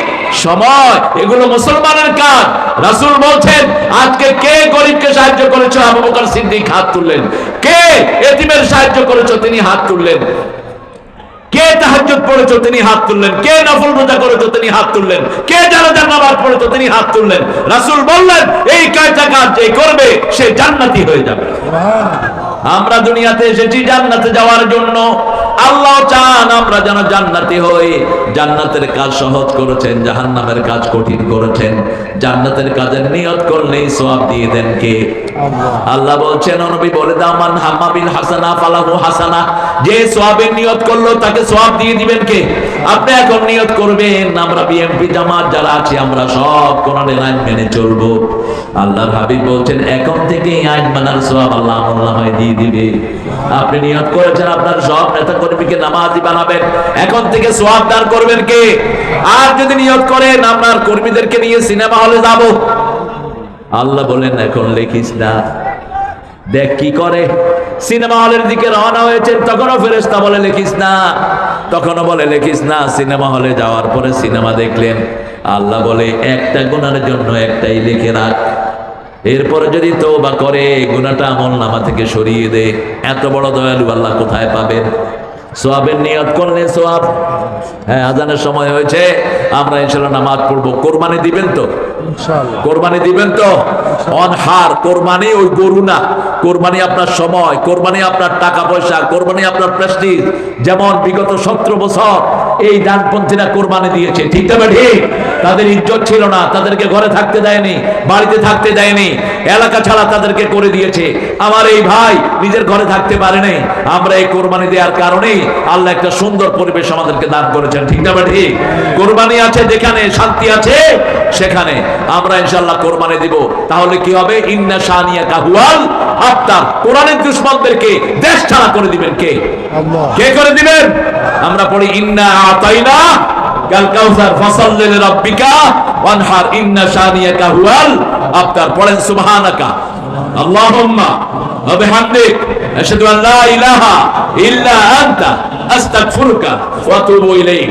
সময়। এগুলো মুসলমানের কাজ। রাসূল বলছেন, আজকে কে গরিবকে সাহায্য করেছো? আবু বকর সিদ্দিক হাত তুললেন। কে এতিমের সাহায্য করেছো? তিনি হাত তুললেন। কে তাহাজ্জুদ পড়েছো? তিনি হাত তুললেন। কে নফল রোজা করেছো? তিনি হাত তুললেন। কে জানাজার নামাজ পড়েছো? তিনি হাত তুললেন। রাসূল বললেন, এই কয়টা কাজ যে করবে সে জান্নাতি হয়ে যাবে। আমরা দুনিয়াতে এসেছি জান্নাতে যাওয়ার জন্য। আল্লাহ চান আমরা যেন জান্নাতি হই। জান্নাতের কাজ সহজ করেছেন, জাহান্নামের কাজ কঠিন করেছেন। জান্নাতের কাজের নিয়ত করলেই সওয়াব দিয়ে দেন কে? আল্লাহ বলছেন, নবী বলে দাও, মান হাম্মা বিল হাসানা ফালাহু হাসানা। যে সওয়াবের নিয়ত করলো তাকে সওয়াব দিয়ে দিবেন কে? আপনি এখন নিয়ত করবেন, আমরা বিএমপি জামাত যারা আছি আমরা সব কোরআনের আইন মেনে চলবো। আল্লাহর হাবিব বলছেন, এখন থেকে আইন মানার সওয়াব আল্লাহ আমলনামায় দিয়ে দিবে। আপনি নিয়ত করেছেন আপনার সব নেতা কর্মীকে নামাজি বানাবেন, এখন থেকে সওয়াব দান করবেন কে? আর যদি নিয়ত করেন আপনার কর্মীদেরকে নিয়ে সিনেমা হলে যাব, আল্লাহ বলেন এখন লেখিস না। দেখ কি করে, সিনেমা হলের দিকে রওনা হয়েছেন, তখনও ফেরেশতা বলে লেখিস না, তখনও বলে লেখিস না। সিনেমা হলে যাওয়ার পরে সিনেমা দেখলেন, আল্লাহ বলে একটা গুনাহের জন্য একটাই লিখে রাখ। এরপরে যদি তওবা করে গুনাহটা আমলনামা থেকে সরিয়ে দে। এত বড় দয়ালু আল্লাহ কোথায় পাবেন? সওয়াবের নিয়ত করলে সওয়াব। হ্যাঁ, আজানের সময় হয়েছে, আমরা ইনশাআল্লাহ নামাজ পড়বো। কোরবানি দিবেন তো? ইনশাআল্লাহ কোরবানি দিবেন তো? অনহার কোরবানি ওই গরু না, কোরবানি আপনার সময়, কোরবানি আপনার টাকা পয়সা, কোরবানি আপনার প্রেস্টিজ। যেমন বিগত 17 বছর এই ডানপন্থীরা কোরবানি দিয়েছে, ঠিক না ঠিক? তাদের ইজ্জত ছিল না, তাদেরকে ঘরে থাকতে দেয়নি, বাড়িতে থাকতে দেয়নি, এলাকা ছাড়া তাদেরকে করে দিয়েছে। আমার এই ভাই নিজের ঘরে থাকতে পারেনি। আমরা এই কোরবানি দেওয়ার কারণেই আল্লাহ একটা সুন্দর পরিবেশ আমাদেরকে দান করেছেন, ঠিক না ঠিক? কোরবানি আছে যেখানে, শান্তি আছে সেখানে আমরা ইনশাআল্লাহ কোরবানি দিব। তাহলে কি হবে? ইন্না শানিয়াকা হুয়াল আবতার। কোরআনের দুশমনদেরকে দেশ ছাড়া করে দিবেন কে? আল্লাহ। কে করে দিবেন? আমরা পড়ি ইন্না আতাইনা কাল কাউসার ফাসাল্লি লিরাব্বিকা ওয়ানহার ইন্না শানিয়াকা হুয়াল আবতার। পড়েন সুবহানাকা আল্লাহুম্মা ওয়া বিহামদিক আশহাদু আন লা ইলাহা ইল্লা আনতা আস্তাগফিরুকা ওয়া আতুবু ইলাইক।